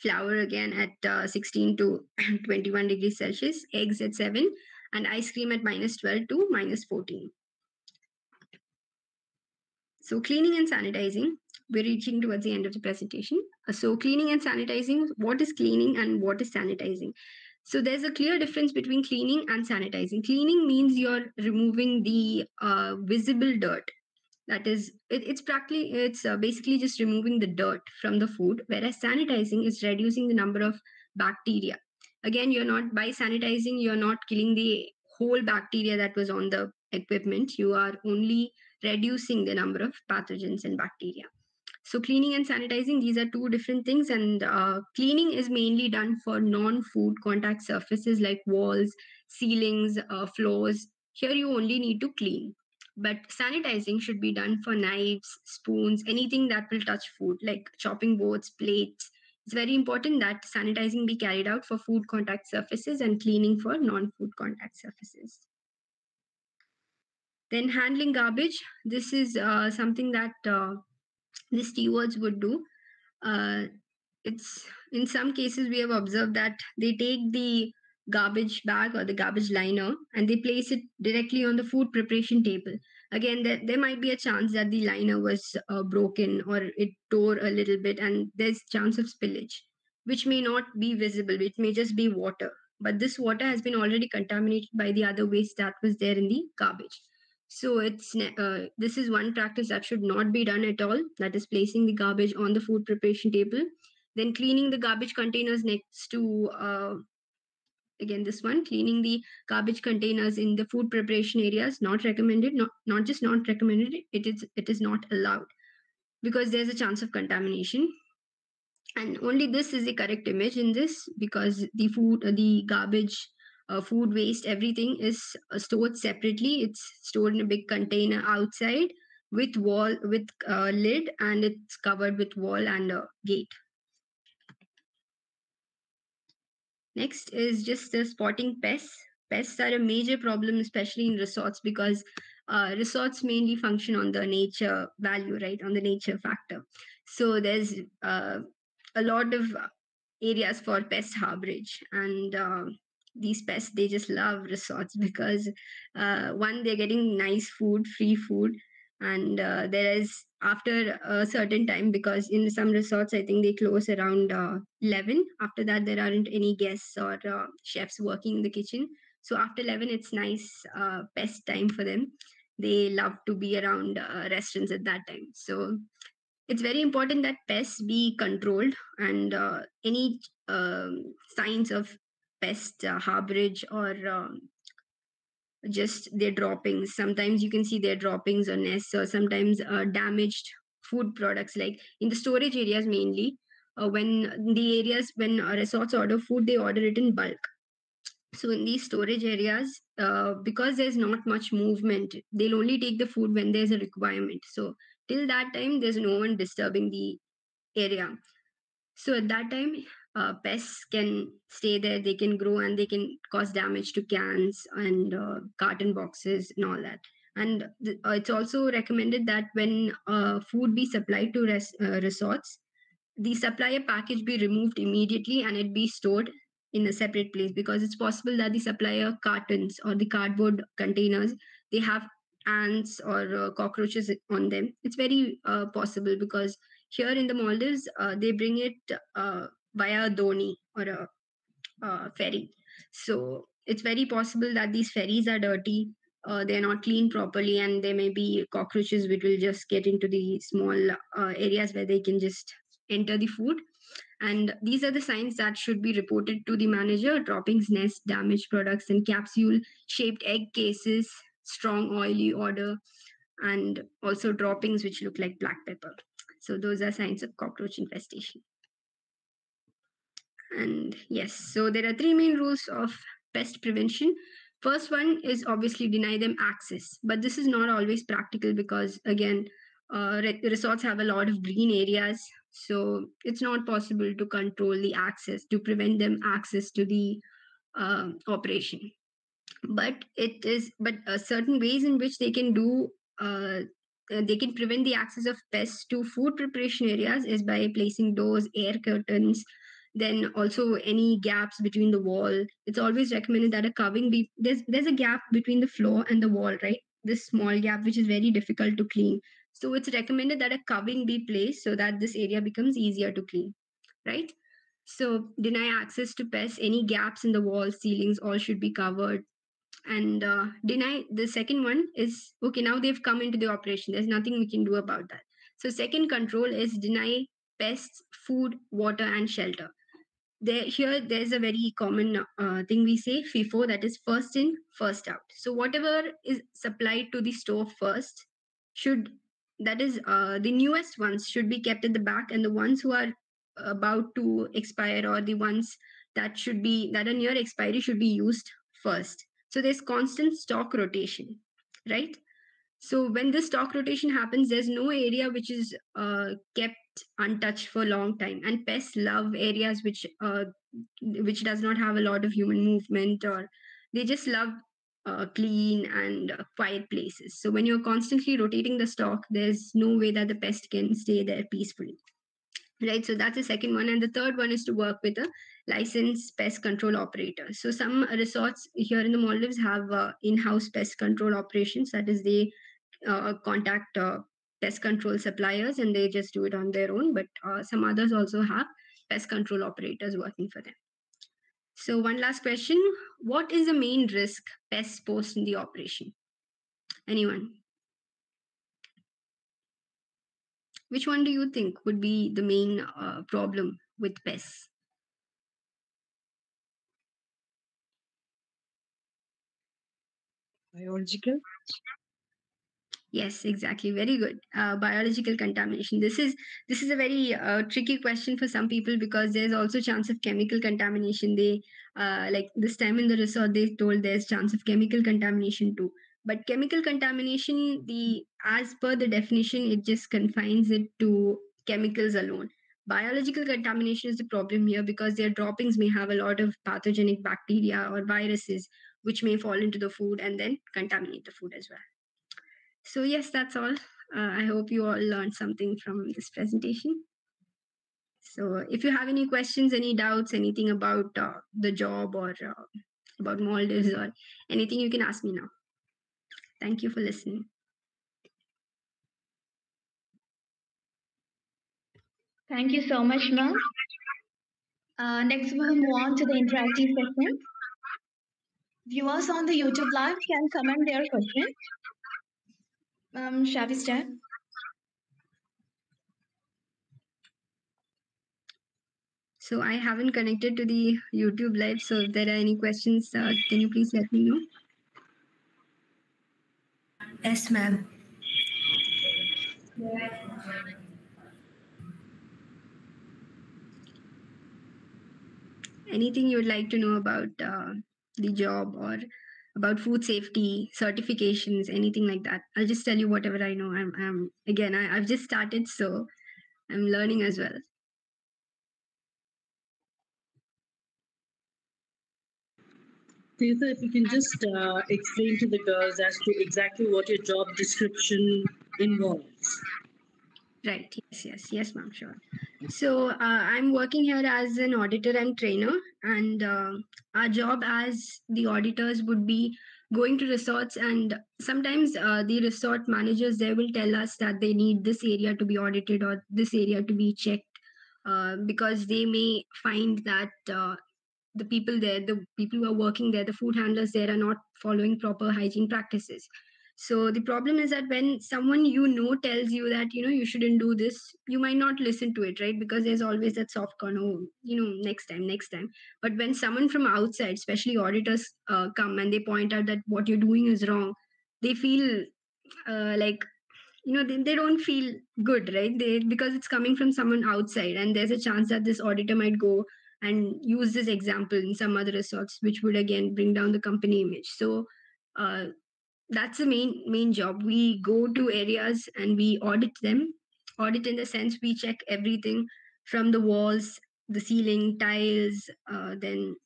flour again at 16 to 21 degrees Celsius, eggs at 7, and ice cream at minus 12 to minus 14. So cleaning and sanitizing. we're reaching towards the end of the presentation. So cleaning and sanitizing, what is cleaning and what is sanitizing? So there's a clear difference between cleaning and sanitizing. Cleaning means you're removing the visible dirt. That is, it's basically just removing the dirt from the food, whereas sanitizing is reducing the number of bacteria. Again, you're not, by sanitizing, you're not killing the whole bacteria that was on the equipment. You are only reducing the number of pathogens and bacteria. So cleaning and sanitizing, these are two different things. And cleaning is mainly done for non-food contact surfaces like walls, ceilings, floors. Here you only need to clean. But sanitizing should be done for knives, spoons, anything that will touch food, like chopping boards, plates. It's very important that sanitizing be carried out for food contact surfaces and cleaning for non-food contact surfaces. Then handling garbage. This is something that the stewards would do. It's in some cases we have observed that they take the garbage bag or the garbage liner and they place it directly on the food preparation table. Again, there might be a chance that the liner was broken or it tore a little bit, and there's chance of spillage, which may not be visible. It may just be water, but this water has been already contaminated by the other waste that was there in the garbage. So this is one practice that should not be done at all. That is placing the garbage on the food preparation table. Then cleaning the garbage containers next to again this one, cleaning the garbage containers in the food preparation areas, not recommended. Not just not recommended. It is not allowed because there's a chance of contamination. And only this is the correct image in this, because the garbage, food waste, everything is stored separately. It's stored in a big container outside with lid, and it's covered with wall and a gate. Next is just spotting pests. Pests are a major problem, especially in resorts, because resorts mainly function on the nature value, right? On the nature factor. So there's a lot of areas for pest harborage, and these pests, they just love resorts because one, they're getting nice food, free food, and there is, after a certain time, because in some resorts I think they close around 11. After that there aren't any guests or chefs working in the kitchen, so after 11 it's nice pest time for them. They love to be around restaurants at that time. So it's very important that pests be controlled, and any signs of pest harborage or just their droppings. Sometimes you can see their droppings or nests, or sometimes damaged food products, like in the storage areas mainly. When resorts order food, they order it in bulk. So in these storage areas, because there's not much movement, they'll only take the food when there's a requirement. So till that time, there's no one disturbing the area. So at that time, pests can stay there, they can grow, and they can cause damage to cans and carton boxes and all that. And it's also recommended that when food be supplied to resorts, the supplier package be removed immediately and it be stored in a separate place, because it's possible that the supplier cartons or the cardboard containers, they have ants or cockroaches on them. It's very possible, because here in the Maldives, they bring it via a dhoni or a ferry. So it's very possible that these ferries are dirty, they're not cleaned properly, and there may be cockroaches which will just get into the small areas where they can just enter the food. And these are the signs that should be reported to the manager: droppings, nest, damaged products, and capsule shaped egg cases, strong oily odor, and also droppings which look like black pepper. So those are signs of cockroach infestation. And yes, so there are three main rules of pest prevention. First one is obviously deny them access, but this is not always practical, because again, resorts have a lot of green areas, so it's not possible to control the access, to prevent them access to the operation. But certain ways in which they can do, they can prevent the access of pests to food preparation areas is by placing doors, air curtains, then also any gaps between the wall. It's always recommended that a covering be there's a gap between the floor and the wall, right? This small gap which is very difficult to clean. So it's recommended that a covering be placed so that this area becomes easier to clean, right? So deny access to pests, any gaps in the walls, ceilings, all should be covered. And deny, the second one is, okay, now they've come into the operation. There's nothing we can do about that. So second control is deny pests, food, water, and shelter. There's a very common thing we say FIFO, that is first in first out. So whatever is supplied to the store first should, that is the newest ones should be kept at the back, and the ones who are about to expire, or the ones that are near expiry, should be used first. So there's constant stock rotation, right? So when this stock rotation happens, there's no area which is kept untouched for a long time. And pests love areas which does not have a lot of human movement, or they just love clean and quiet places. So when you're constantly rotating the stock, there's no way that the pest can stay there peacefully. Right, so that's the second one. And the third one is to work with a licensed pest control operator. So some resorts here in the Maldives have in-house pest control operations. That is, they contact pest control suppliers and they just do it on their own. But some others also have pest control operators working for them. So one last question: what is the main risk pests pose in the operation? Anyone? Which one do you think would be the main problem with pests? Biological. Yes, exactly. Very good. Biological contamination. This is a very tricky question for some people, because there's also chance of chemical contamination. They like this time in the resort, they told there's chance of chemical contamination too. But chemical contamination, the as per the definition, it just confines it to chemicals alone. Biological contamination is the problem here, because their droppings may have a lot of pathogenic bacteria or viruses which may fall into the food and then contaminate the food as well. So yes, that's all. I hope you all learned something from this presentation. So if you have any questions, any doubts, anything about the job, or about Maldives, or anything, you can ask me now. Thank you for listening. Thank you so much, ma'am. Next, we will move on to the interactive session. Viewers on the YouTube live can comment their question. Shall we start? So I haven't connected to the YouTube live. So if there are any questions, can you please let me know? Yes, ma'am. Anything you would like to know about the job, or about food safety, certifications, anything like that? I'll just tell you whatever I know. I've just started, so I'm learning as well. Tirtha, if you can just explain to the girls as to exactly what your job description involves. Right. Yes, ma'am. Sure. So I'm working here as an auditor and trainer, and our job as the auditors would be going to resorts, and sometimes the resort managers, they will tell us that they need this area to be audited or this area to be checked, because they may find that the people who are working there, the food handlers there, are not following proper hygiene practices. So the problem is that when someone tells you that you shouldn't do this, you might not listen to it, right? Because there's always that soft corner, oh, next time. But when someone from outside, especially auditors, come and they point out that what you're doing is wrong, they feel like they don't feel good, right? Because it's coming from someone outside, and there's a chance that this auditor might go and use this example in some other resorts, which would again bring down the company image. So uh, that's the main job. We go to areas and we audit them. Audit in the sense, we check everything from the walls, the ceiling, tiles, then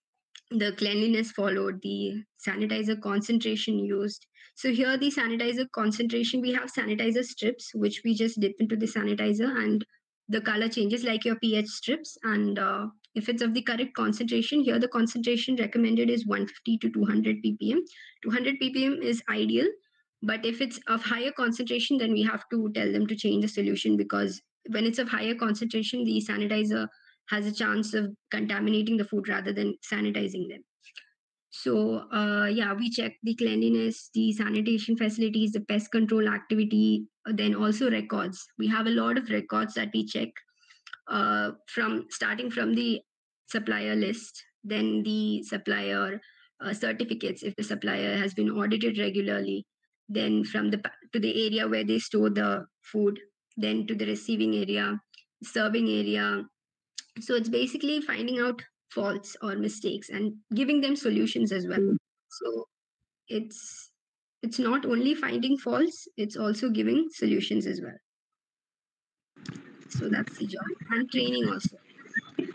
the cleanliness followed, the sanitizer concentration used. So here the sanitizer concentration, we have sanitizer strips which we just dip into the sanitizer, and the color changes like your pH strips. And if it's of the correct concentration, here the concentration recommended is 150 to 200 ppm. 200 ppm is ideal. But if it's of higher concentration, then we have to tell them to change the solution, because when it's of higher concentration, the sanitizer has a chance of contaminating the food rather than sanitizing them. So, yeah, we check the cleanliness, the sanitation facilities, the pest control activity, then also records. We have a lot of records that we check, from starting from the supplier list, then the supplier certificates if the supplier has been audited regularly, then from the to the area where they store the food, then to the receiving area, serving area. So it's basically finding out faults or mistakes and giving them solutions as well. So it's it's not only finding faults, it's also giving solutions as well. So that's the job, and training also,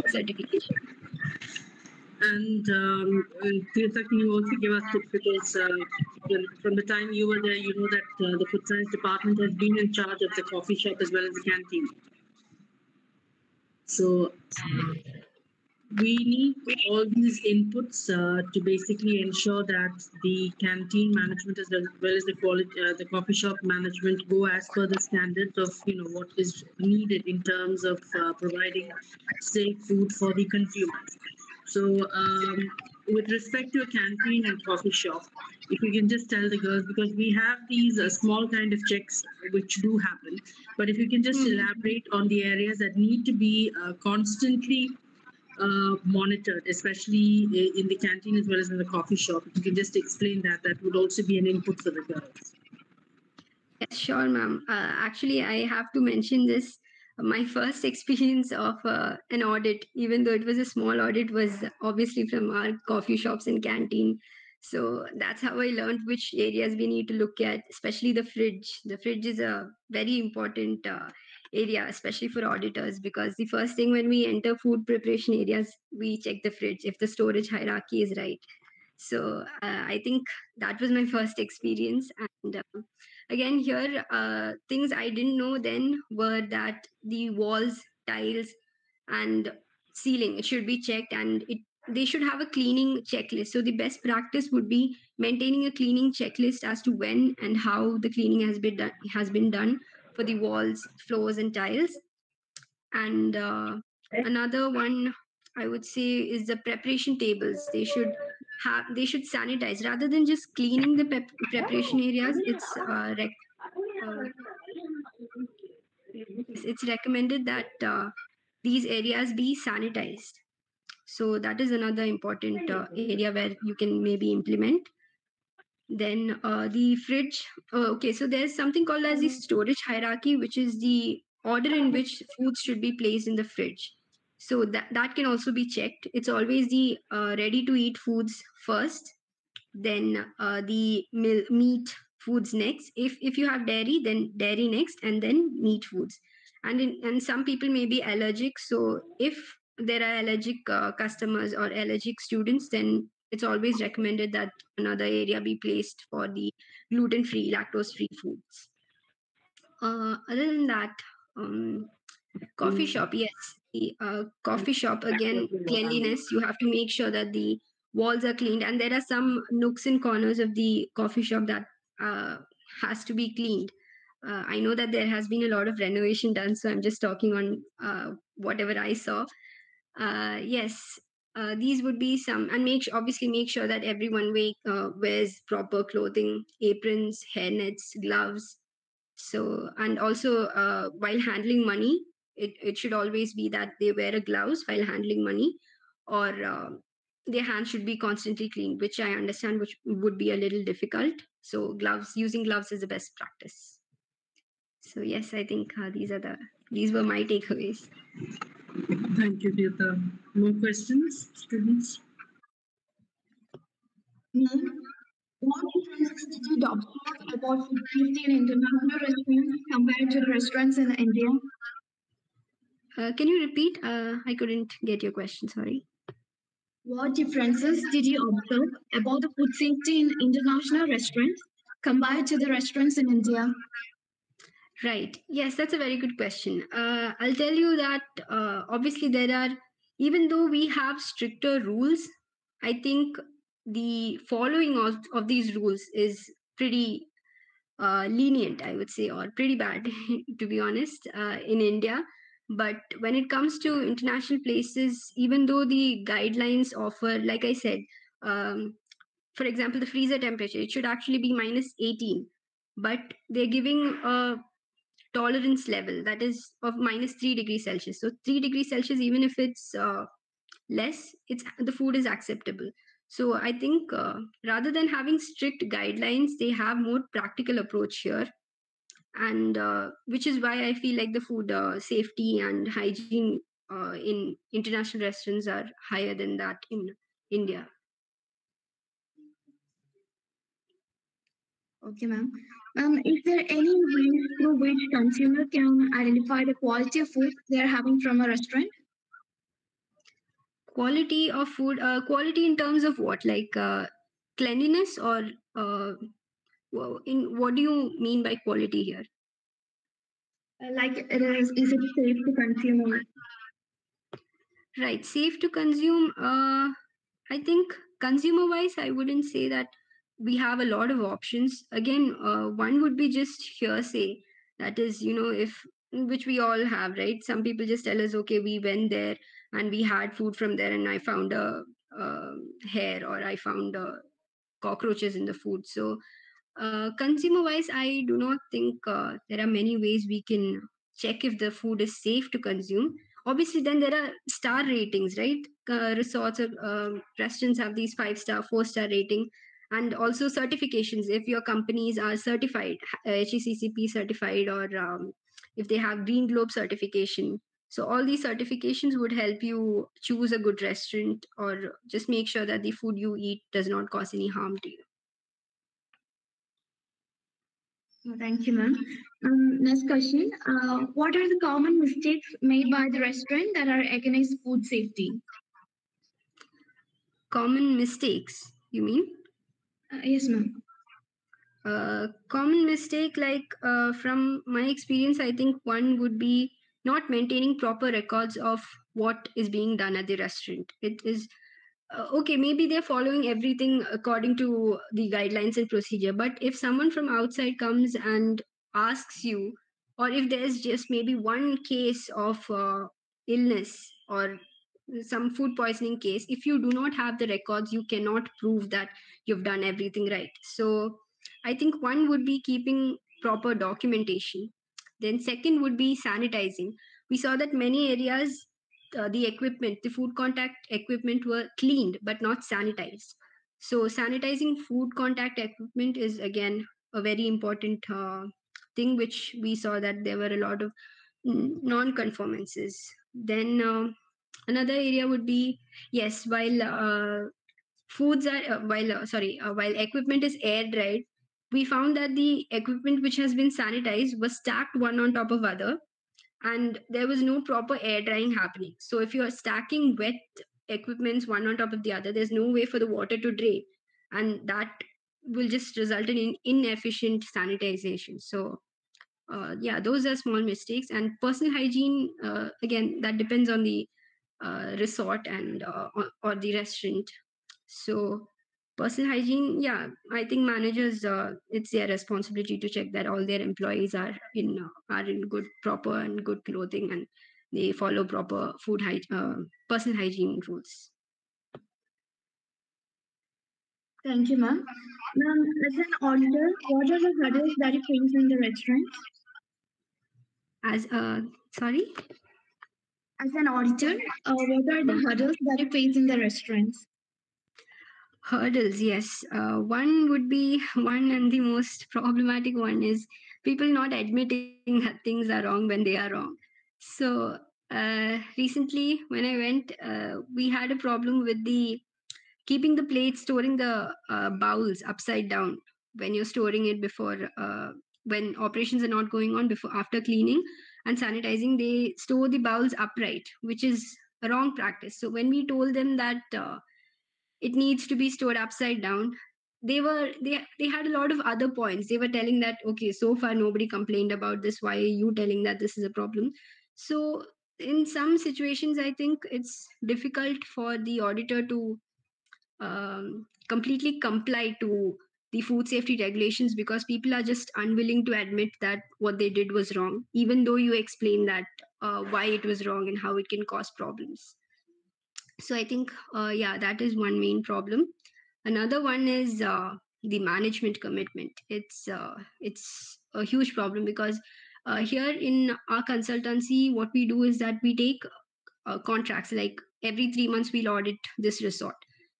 certification. And Tirtha, can you also give us tips, because from the time you were there, you know that the food science department has been in charge of the coffee shop as well as the canteen. So we need all these inputs to basically ensure that the canteen management as well as the quality, the coffee shop management go as per the standards of what is needed in terms of providing safe food for the consumers. So, with respect to a canteen and coffee shop, if you can just tell the girls, because we have these small kind of checks which do happen, but if you can just elaborate on the areas that need to be constantly monitored, especially in the canteen as well as in the coffee shop. If you can just explain that, that would also be an input for the girls. Yes, sure, ma'am. Actually, I have to mention this. My first experience of an audit, even though it was a small audit, was obviously from our coffee shops and canteen. So that's how I learned which areas we need to look at, especially the fridge. The fridge is a very important area, especially for auditors, because the first thing when we enter food preparation areas, we check the fridge if the storage hierarchy is right. So I think that was my first experience. And again, here, things I didn't know then were that the walls, tiles, and ceiling, it should be checked, and they should have a cleaning checklist. So the best practice would be maintaining a cleaning checklist as to when and how the cleaning has been done for the walls, floors, and tiles. And another one I would say is the preparation tables. They should sanitize rather than just cleaning the preparation areas. Uh, it's recommended that these areas be sanitized. So that is another important area where you can maybe implement. Then the fridge. Okay, so there's something called as the storage hierarchy, which is the order in which foods should be placed in the fridge. So that can also be checked. It's always the ready to eat foods first, then the meat foods next. If you have dairy, then dairy next, and then meat foods. And some people may be allergic, so if there are allergic customers or allergic students, then it's always recommended that another area be placed for the gluten free, lactose free foods. Other than that, um, coffee shop, yes. The coffee shop, again, cleanliness. You have to make sure that the walls are cleaned, and there are some nooks and corners of the coffee shop that uh, has to be cleaned. I know that there has been a lot of renovation done, so I'm just talking on whatever I saw. Yes, these would be some, and obviously make sure that everyone wears proper clothing, aprons, hairnets, gloves. So, and also while handling money, it should always be that they wear a gloves while handling money, or their hands should be constantly clean, which I understand which would be a little difficult. So using gloves is the best practice. So yes, I think these were my takeaways. Thank you, Tirtha. More questions, students? Ma'am, what differences did you observe about food safety in international restaurants compared to the restaurants in India? Can you repeat? I couldn't get your question, sorry. What differences did you observe about the food safety in international restaurants compared to the restaurants in India? Right. Yes, that's a very good question. I'll tell you that obviously even though we have stricter rules, I think the following of these rules is pretty lenient, I would say, or pretty bad, to be honest, in India. But when it comes to international places, even though the guidelines offer, like I said, um, for example, the freezer temperature, it should actually be minus 18, but they're giving a tolerance level that is of minus 3 degrees Celsius. So 3 degrees Celsius, even if it's less, it's the food is acceptable. So I think rather than having strict guidelines, they have more practical approach here, and which is why I feel like the food safety and hygiene in international restaurants are higher than that in India. Okay, ma'am. Is there any ways through which consumer can identify the quality of food they are having from a restaurant? Quality of food, quality in terms of what, like cleanliness, or in what do you mean by quality here? Like, is it safe to consume? Right, safe to consume. I think consumer wise, I wouldn't say that we have a lot of options. Again, one would be just hearsay. That is, if which we all have, right? Some people just tell us, okay, we went there and we had food from there, and I found a hair, or I found cockroaches in the food. So consumer wise, I do not think there are many ways we can check if the food is safe to consume. Obviously, then there are star ratings, right? Resorts or restaurants have these 5-star, 4-star rating, and also certifications. If your companies are certified, HECCP certified, or if they have Green Globe certification. So all these certifications would help you choose a good restaurant, or just make sure that the food you eat does not cause any harm to you. Thank you, ma'am. Next question. What are the common mistakes made by the restaurant that are against food safety? Common mistakes, you mean? Yes, ma'am. Common mistake, like from my experience, I think one would be not maintaining proper records of what is being done at the restaurant. It is okay, maybe they're following everything according to the guidelines and procedure, but if someone from outside comes and asks you, or if there's just maybe one case of illness or some food poisoning case, if you do not have the records, you cannot prove that you've done everything right. So I think one would be keeping proper documentation. Then second would be sanitizing. We saw that many areas, the equipment, the food contact equipment were cleaned but not sanitized. So sanitizing food contact equipment is again a very important thing, which we saw that there were a lot of non-conformances. Then another area would be, yes, while foods are while equipment is air dried, we found that the equipment which has been sanitized was stacked one on top of other, and there was no proper air drying happening. So if you're stacking wet equipments one on top of the other, there's no way for the water to drain, and that will just result in inefficient sanitization. So yeah, those are small mistakes. And personal hygiene, again, that depends on the resort and or the restaurant. So personal hygiene, yeah, I think managers, it's their responsibility to check that all their employees are in good, proper and good clothing, and they follow proper personal hygiene rules. Thank you, ma'am. Ma'am, as an auditor, what are the hurdles that you face in the restaurants? As sorry. As an auditor, what are the hurdles that you face in the restaurants? Hurdles, yes. One would be one, and the most problematic one is people not admitting that things are wrong when they are wrong. So, recently when I went, we had a problem with the keeping the plates, storing the bowls upside down when you're storing it before, when operations are not going on, before, after cleaning and sanitizing, they store the bowls upright, which is a wrong practice. So, when we told them that, it needs to be stored upside down, they had a lot of other points. They were telling that, okay, so far nobody complained about this, why are you telling that this is a problem? So in some situations, I think it's difficult for the auditor to completely comply to the food safety regulations, because people are just unwilling to admit that what they did was wrong, even though you explain that why it was wrong and how it can cause problems. So I think, yeah, that is one main problem. Another one is the management commitment. It's a huge problem because here in our consultancy, what we do is that we take contracts. Like every 3 months, we'll audit this resort.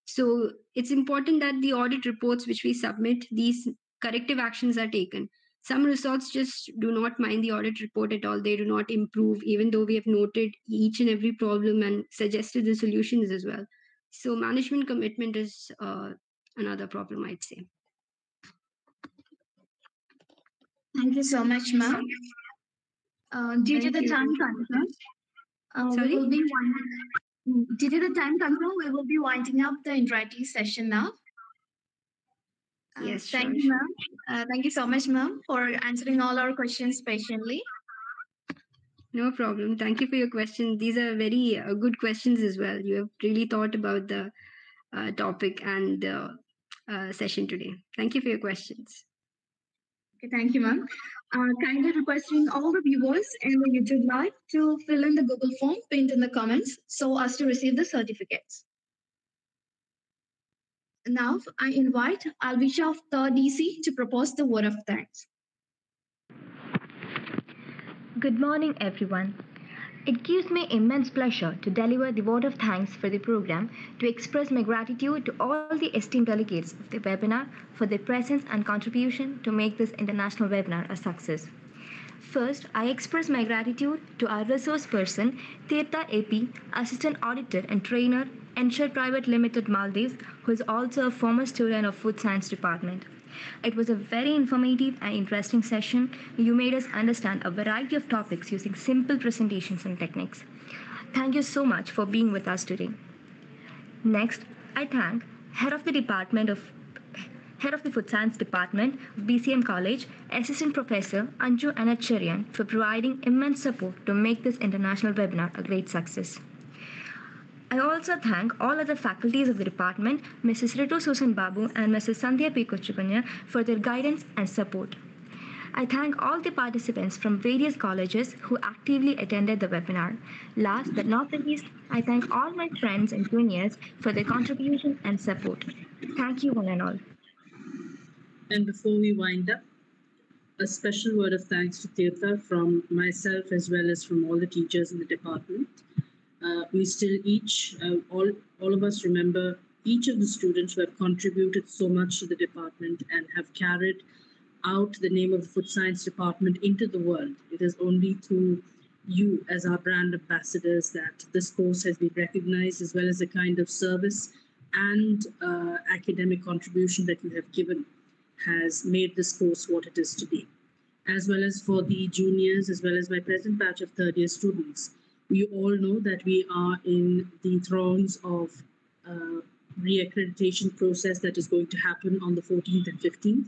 So it's important that the audit reports which we submit, these corrective actions are taken. Some resorts just do not mind the audit report at all. They do not improve, even though we have noted each and every problem and suggested the solutions as well. So management commitment is another problem, I'd say. Thank you so much, ma'am. Due to Thank the you. time constraint, we Sorry? will be due to the time control, we will be winding up the interactive session now. Yes, Thank sure, you, sure. ma'am. Thank you so much, ma'am, for answering all our questions patiently. No problem. Thank you for your question. These are very good questions as well. You have really thought about the topic and the session today. Thank you for your questions. Okay, thank you, ma'am. Kindly requesting all the viewers in the YouTube live to fill in the Google form pinned in the comments so as to receive the certificates. Now, I invite Alvisha of the DC to propose the word of thanks. Good morning, everyone. It gives me immense pleasure to deliver the vote of thanks for the program, to express my gratitude to all the esteemed delegates of the webinar for their presence and contribution to make this international webinar a success. First, I express my gratitude to our resource person, Tirtha AP, Assistant Auditor and Trainer, Ensure Private Limited Maldives, who is also a former student of Food Science Department. It was a very informative and interesting session. You made us understand a variety of topics using simple presentations and techniques. Thank you so much for being with us today. Next, I thank Head of the Food Science Department of BCM College, Assistant Professor Anju Anacharian, for providing immense support to make this international webinar a great success. I also thank all other faculties of the department, Mrs. Ritu Susan Babu and Mrs. Sandhya P. Kochukunya, for their guidance and support. I thank all the participants from various colleges who actively attended the webinar. Last but not the least, I thank all my friends and juniors for their contribution and support. Thank you one and all. And before we wind up, a special word of thanks to Tirtha from myself as well as from all the teachers in the department. We still all of us remember each of the students who have contributed so much to the department and have carried out the name of the Food Science Department into the world. It is only through you as our brand ambassadors that this course has been recognized, as well as the kind of service and academic contribution that you have given has made this course what it is today. As well as for the juniors, as well as my present batch of third-year students. We all know that we are in the throes of re-accreditation process that is going to happen on the 14th and 15th.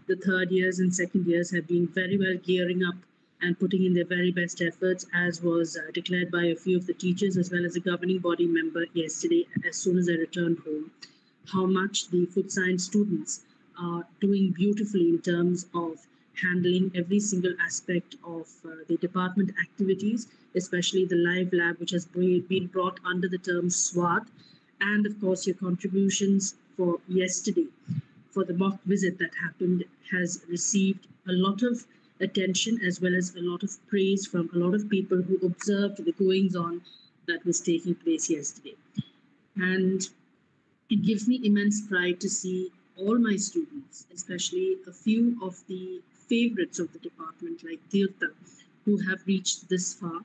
The third years and second years have been very well gearing up and putting in their very best efforts, as was declared by a few of the teachers as well as a governing body member yesterday as soon as I returned home, how much the food science students are doing beautifully in terms of handling every single aspect of the department activities, especially the live lab, which has been brought under the term SWAT, and of course your contributions for yesterday, for the mock visit that happened, has received a lot of attention as well as a lot of praise from a lot of people who observed the goings-on that was taking place yesterday. And it gives me immense pride to see all my students, especially a few of the favorites of the department like Tirtha, who have reached this far.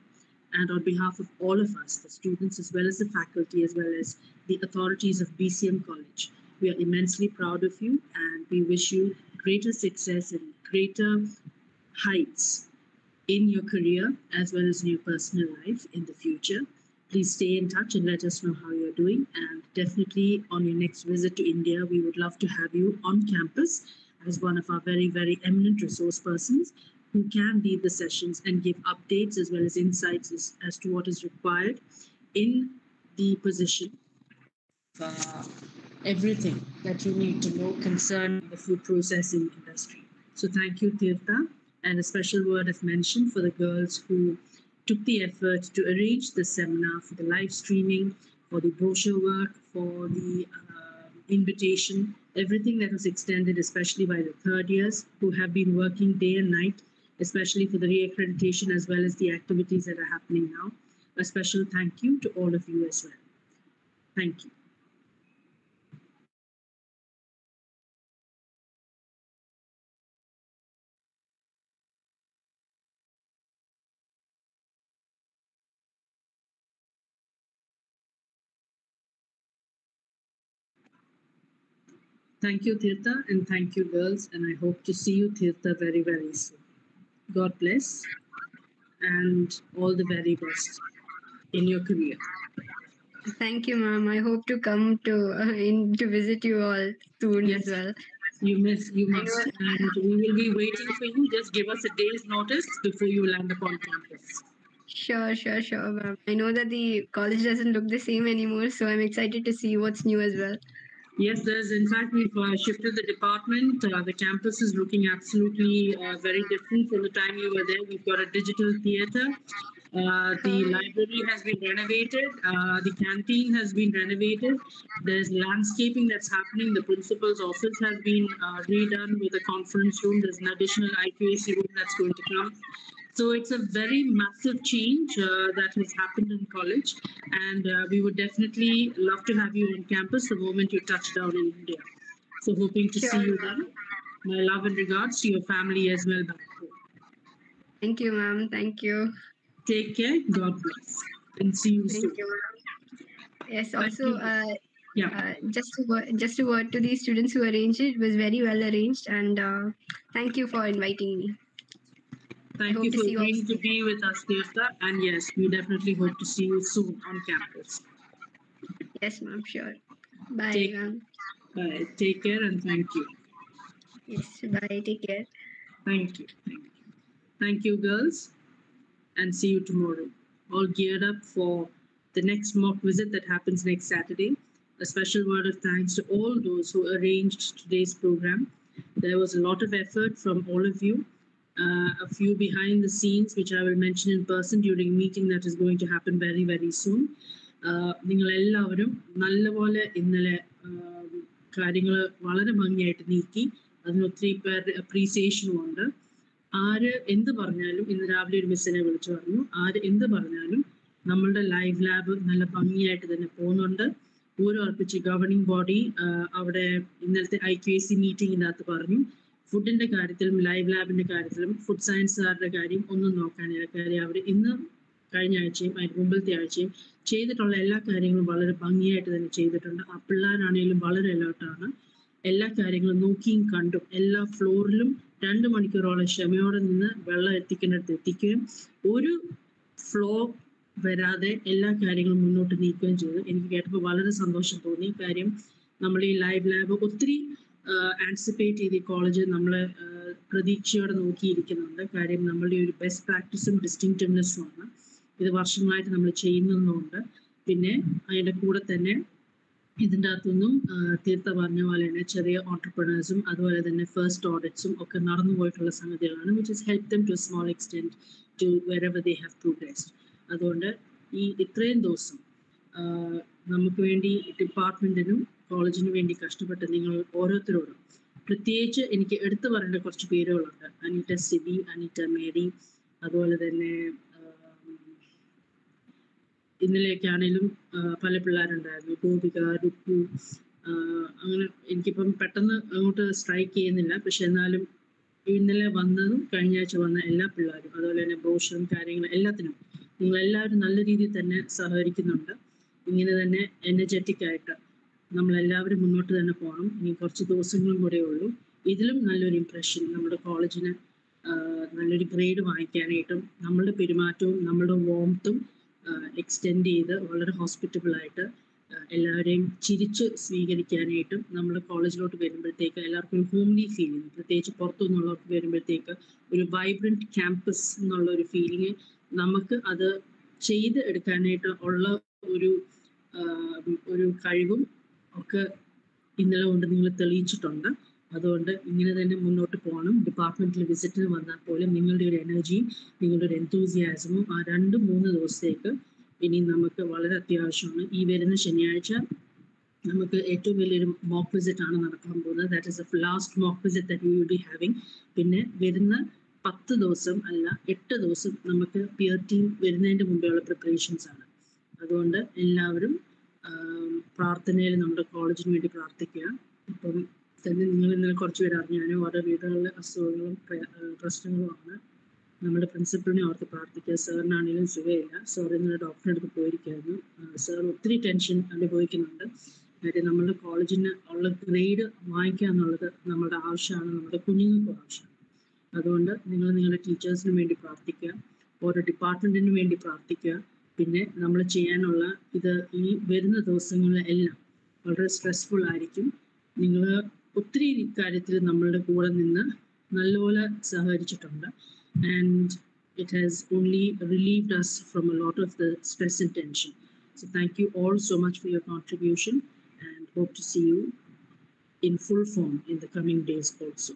And on behalf of all of us, the students as well as the faculty, as well as the authorities of BCM College, we are immensely proud of you and we wish you greater success and greater heights in your career as well as in your personal life in the future. Please stay in touch and let us know how you're doing. And definitely on your next visit to India, we would love to have you on campus as one of our very, very eminent resource persons who can lead the sessions and give updates as well as insights as to what is required in the position everything that you need to know concerning the food processing industry. So thank you, Tirtha, and a special word of mention for the girls who took the effort to arrange the seminar, for the live streaming, for the brochure work, for the invitation, everything that was extended, especially by the third years who have been working day and night, especially for the reaccreditation as well as the activities that are happening now. A special thank you to all of you as well. Thank you. Thank you, Tirtha, and thank you, girls. And I hope to see you, Tirtha, very, very soon. God bless and all the very best in your career. Thank you, ma'am. I hope to come to visit you all soon Yes, as well. you must, I and we will be waiting for you. Just give us a day's notice before you land upon campus. Sure, ma'am. I know that the college doesn't look the same anymore, so I'm excited to see what's new as well. Yes, there's in fact we've shifted the department. The campus is looking absolutely very different from the time you were there. We've got a digital theater. The library has been renovated. The canteen has been renovated. There's landscaping that's happening. The principal's office has been redone with a conference room. There's an additional IQAC room that's going to come. So it's a very massive change that has happened in college, and we would definitely love to have you on campus the moment you touch down in India. So hoping to see you there. My love and regards to your family as well back home. Thank you, ma'am. Thank you. Take care. God bless, and see you soon. Thank you, ma'am. Yes. Also, Yeah. just a word to the students who arranged it. It was very well arranged, and thank you for inviting me. Thank you for agreeing to be with us, Tirtha. And yes, we definitely hope to see you soon on campus. Yes, ma'am. Sure. Bye, ma'am. Bye. Take care and thank you. Yes. Bye. Take care. Thank you. Thank you. Thank you, girls. And see you tomorrow. All geared up for the next mock visit that happens next Saturday. A special word of thanks to all those who arranged today's program. There was a lot of effort from all of you. A few behind the scenes, which I will mention in person during a meeting that is going to happen very, very soon. നിങ്ങളെല്ലാവരും നല്ലപോലെ ഇന്നലെ കാര്യങ്ങൾ വളരെ ഭംഗിയായിട്ട് നീക്കി. അതിന് ഒത്തിരി പേരുടെ അപ്രീസിയേഷനും ഉണ്ട്. ആര് എന്ത് പറഞ്ഞാലും ഇന്ന് രാവിലെ ഒരു മിസ്സിനെ വിളിച്ചു പറഞ്ഞു, ആര് എന്ത് പറഞ്ഞാലും നമ്മളുടെ ലൈവ് ലാബ് നല്ല ഭംഗിയായിട്ട് തന്നെ പോകുന്നുണ്ട്. ഊരുറപ്പിച്ച് ഗവർണിംഗ് ബോഡി അവിടെ ഇന്നലത്തെ IQAC മീറ്റിങ്ങിനകത്ത് പറഞ്ഞു, ഫുഡിന്റെ കാര്യത്തിലും ലൈവ് ലാബിന്റെ കാര്യത്തിലും ഫുഡ് സയൻസുകാരുടെ കാര്യം ഒന്നും നോക്കാനില്ല. കാര്യം അവർ ഇന്ന് കഴിഞ്ഞ ആഴ്ചയും അതിന് മുമ്പത്തെ ആഴ്ചയും ചെയ്തിട്ടുള്ള എല്ലാ കാര്യങ്ങളും വളരെ ഭംഗിയായിട്ട് തന്നെ ചെയ്തിട്ടുണ്ട്. ആ പിള്ളേരാണെങ്കിലും വളരെ അലേർട്ടാണ്. എല്ലാ കാര്യങ്ങളും നോക്കിയും കണ്ടും എല്ലാ ഫ്ലോറിലും 2 മണിക്കൂറോളം ക്ഷമയോടെ നിന്ന് വെള്ളം എത്തിക്കേണ്ടടുത്ത് എത്തിക്കുകയും ഒരു ഫ്ലോ വരാതെ എല്ലാ കാര്യങ്ങളും മുന്നോട്ട് നീക്കുകയും ചെയ്തു. എനിക്ക് കേട്ടപ്പോൾ വളരെ സന്തോഷം തോന്നി. കാര്യം നമ്മൾ ഈ ലൈവ് ലാബ് ഒത്തിരി ആൻസിപ്പേറ്റ് ചെയ്ത് ഈ കോളേജ് നമ്മൾ പ്രതീക്ഷയോടെ നോക്കിയിരിക്കുന്നുണ്ട്. കാര്യം നമ്മളുടെ ഒരു ബെസ്റ്റ് പ്രാക്ടീസും ഡിസ്റ്റിങ്റ്റീവ്നെസ്സും ആണ്. ഇത് വർഷങ്ങളായിട്ട് നമ്മൾ ചെയ്യുന്നതുകൊണ്ട് പിന്നെ അതിൻ്റെ കൂടെ തന്നെ ഇതിൻ്റെ അകത്തൊന്നും തീർത്ത പറഞ്ഞ പോലെ തന്നെ ചെറിയ ഓൺടർപ്രണേഴ്സും അതുപോലെ തന്നെ ഫസ്റ്റ് ഓഡിറ്റ്സും ഒക്കെ നടന്നു പോയിട്ടുള്ള സംഗതികളാണ്, which is help them to a small extent to wherever they have progressed. അതുകൊണ്ട് ഈ ഇത്രയും ദിവസം നമുക്ക് വേണ്ടി ഡിപ്പാർട്ട്മെൻറ്റിനും കോളേജിനും വേണ്ടി കഷ്ടപ്പെട്ട നിങ്ങൾ ഓരോരുത്തരോടും പ്രത്യേകിച്ച് എനിക്ക് എടുത്തു പറയേണ്ട കുറച്ച് പേരുകളുണ്ട്. അനീറ്റ സിബി, അനീറ്റ മേരി, അതുപോലെ തന്നെ ഇന്നലെയൊക്കെയാണേലും പല പിള്ളേരുണ്ടായിരുന്നു, ഗോപിക, രുക്കു, അങ്ങനെ എനിക്കിപ്പം പെട്ടെന്ന് അങ്ങോട്ട് സ്ട്രൈക്ക് ചെയ്യുന്നില്ല. പക്ഷെ എന്നാലും ഇന്നലെ വന്നതും കഴിഞ്ഞ ആഴ്ച വന്ന എല്ലാ പിള്ളേരും, അതുപോലെ തന്നെ ബ്രോഷറും കാര്യങ്ങളും എല്ലാത്തിനും നിങ്ങളെല്ലാവരും നല്ല രീതിയിൽ തന്നെ സഹകരിക്കുന്നുണ്ട്. ഇങ്ങനെ തന്നെ എനർജറ്റിക് ആയിട്ട് നമ്മളെല്ലാവരും മുന്നോട്ട് തന്നെ പോകണം. ഇനി കുറച്ച് ദിവസങ്ങളും കൂടെ ഉള്ളൂ. ഇതിലും നല്ലൊരു ഇംപ്രഷൻ നമ്മുടെ കോളേജിന് നല്ലൊരു ഗ്രേഡ് വാങ്ങിക്കാനായിട്ടും നമ്മളുടെ പെരുമാറ്റവും നമ്മളുടെ വോംത്തും എക്സ്റ്റെൻഡ് ചെയ്ത് വളരെ ഹോസ്പിറ്റബിളായിട്ട് എല്ലാവരെയും ചിരിച്ച് സ്വീകരിക്കാനായിട്ടും നമ്മൾ കോളേജിലോട്ട് വരുമ്പോഴത്തേക്ക് എല്ലാവർക്കും ഹോംലി ഫീലിംഗ്, പ്രത്യേകിച്ച് പുറത്തുനിന്നുള്ളവർക്ക് വരുമ്പോഴത്തേക്ക് ഒരു വൈബ്രൻറ്റ് ക്യാമ്പസ് എന്നുള്ള ഒരു ഫീലിംഗ് നമുക്ക് അത് ചെയ്ത് എടുക്കാനായിട്ട് ഉള്ള ഒരു കഴിവും ഒക്കെ ഇന്നലെ കൊണ്ട് നിങ്ങൾ തെളിയിച്ചിട്ടുണ്ട്. അതുകൊണ്ട് ഇങ്ങനെ തന്നെ മുന്നോട്ട് പോകണം. ഡിപ്പാർട്ട്മെൻറ്റിൽ വിസിറ്റിന് വന്നാൽ പോലും നിങ്ങളുടെ ഒരു എനർജിയും നിങ്ങളുടെ ഒരു എന്തൂസിയാസമും ആ 2-3 ദിവസത്തേക്ക് ഇനി നമുക്ക് വളരെ അത്യാവശ്യമാണ്. ഈ വരുന്ന ശനിയാഴ്ച നമുക്ക് ഏറ്റവും വലിയൊരു മോക്ക് വിസിറ്റ് ആണ് നടക്കാൻ പോകുന്നത്. That is the last mock visit that you will be having. പിന്നെ വരുന്ന 10 ദിവസം അല്ല 8 ദിവസം നമുക്ക് പിയർ ടീം വരുന്നതിൻ്റെ മുമ്പെയുള്ള പ്രിപ്പറേഷൻസ് ആണ്. അതുകൊണ്ട് എല്ലാവരും പ്രാർത്ഥനയിൽ നമ്മുടെ കോളേജിന് വേണ്ടി പ്രാർത്ഥിക്കുക. ഇപ്പം തന്നെ നിങ്ങൾ ഇന്നലെ കുറച്ച് പേര് അറിഞ്ഞാലും ഓരോ വീടുകളിലെ അസുഖങ്ങളും പ്രശ്നങ്ങളുമാണ്. നമ്മുടെ പ്രിൻസിപ്പളിനെ ഓർത്ത് പ്രാർത്ഥിക്കുക. സാറിനാണെങ്കിലും സുഖമില്ല. സാർ ഇന്നലെ ഡോക്ടറെ അടുത്ത് പോയിരിക്കുകയായിരുന്നു. സാർ ഒത്തിരി ടെൻഷൻ അനുഭവിക്കുന്നുണ്ട്. കാര്യം നമ്മുടെ കോളേജിന് ഉള്ള ഗ്രേഡ് വാങ്ങിക്കുക എന്നുള്ളത് നമ്മുടെ ആവശ്യമാണ്, നമ്മുടെ കുഞ്ഞുങ്ങൾക്കും ആവശ്യമാണ്. അതുകൊണ്ട് നിങ്ങൾ നിങ്ങളുടെ ടീച്ചേഴ്സിന് വേണ്ടി പ്രാർത്ഥിക്കുക, ഓരോ ഡിപ്പാർട്ട്മെൻറ്റിനും വേണ്ടി പ്രാർത്ഥിക്കുക. പിന്നെ നമ്മൾ ചെയ്യാനുള്ള ഇത് ഈ വരുന്ന ദിവസങ്ങളിലെല്ലാം വളരെ സ്ട്രെസ്ഫുൾ ആയിരിക്കും. നിങ്ങൾ ഒത്തിരി ഇക്കാര്യത്തിൽ നമ്മളുടെ കൂടെ നിന്ന് നല്ലപോലെ സഹകരിച്ചിട്ടുണ്ട്. And it has only relieved us from a lot of the stress and tension. So thank you all so much for your contribution and hope to see you in full form in the coming days also.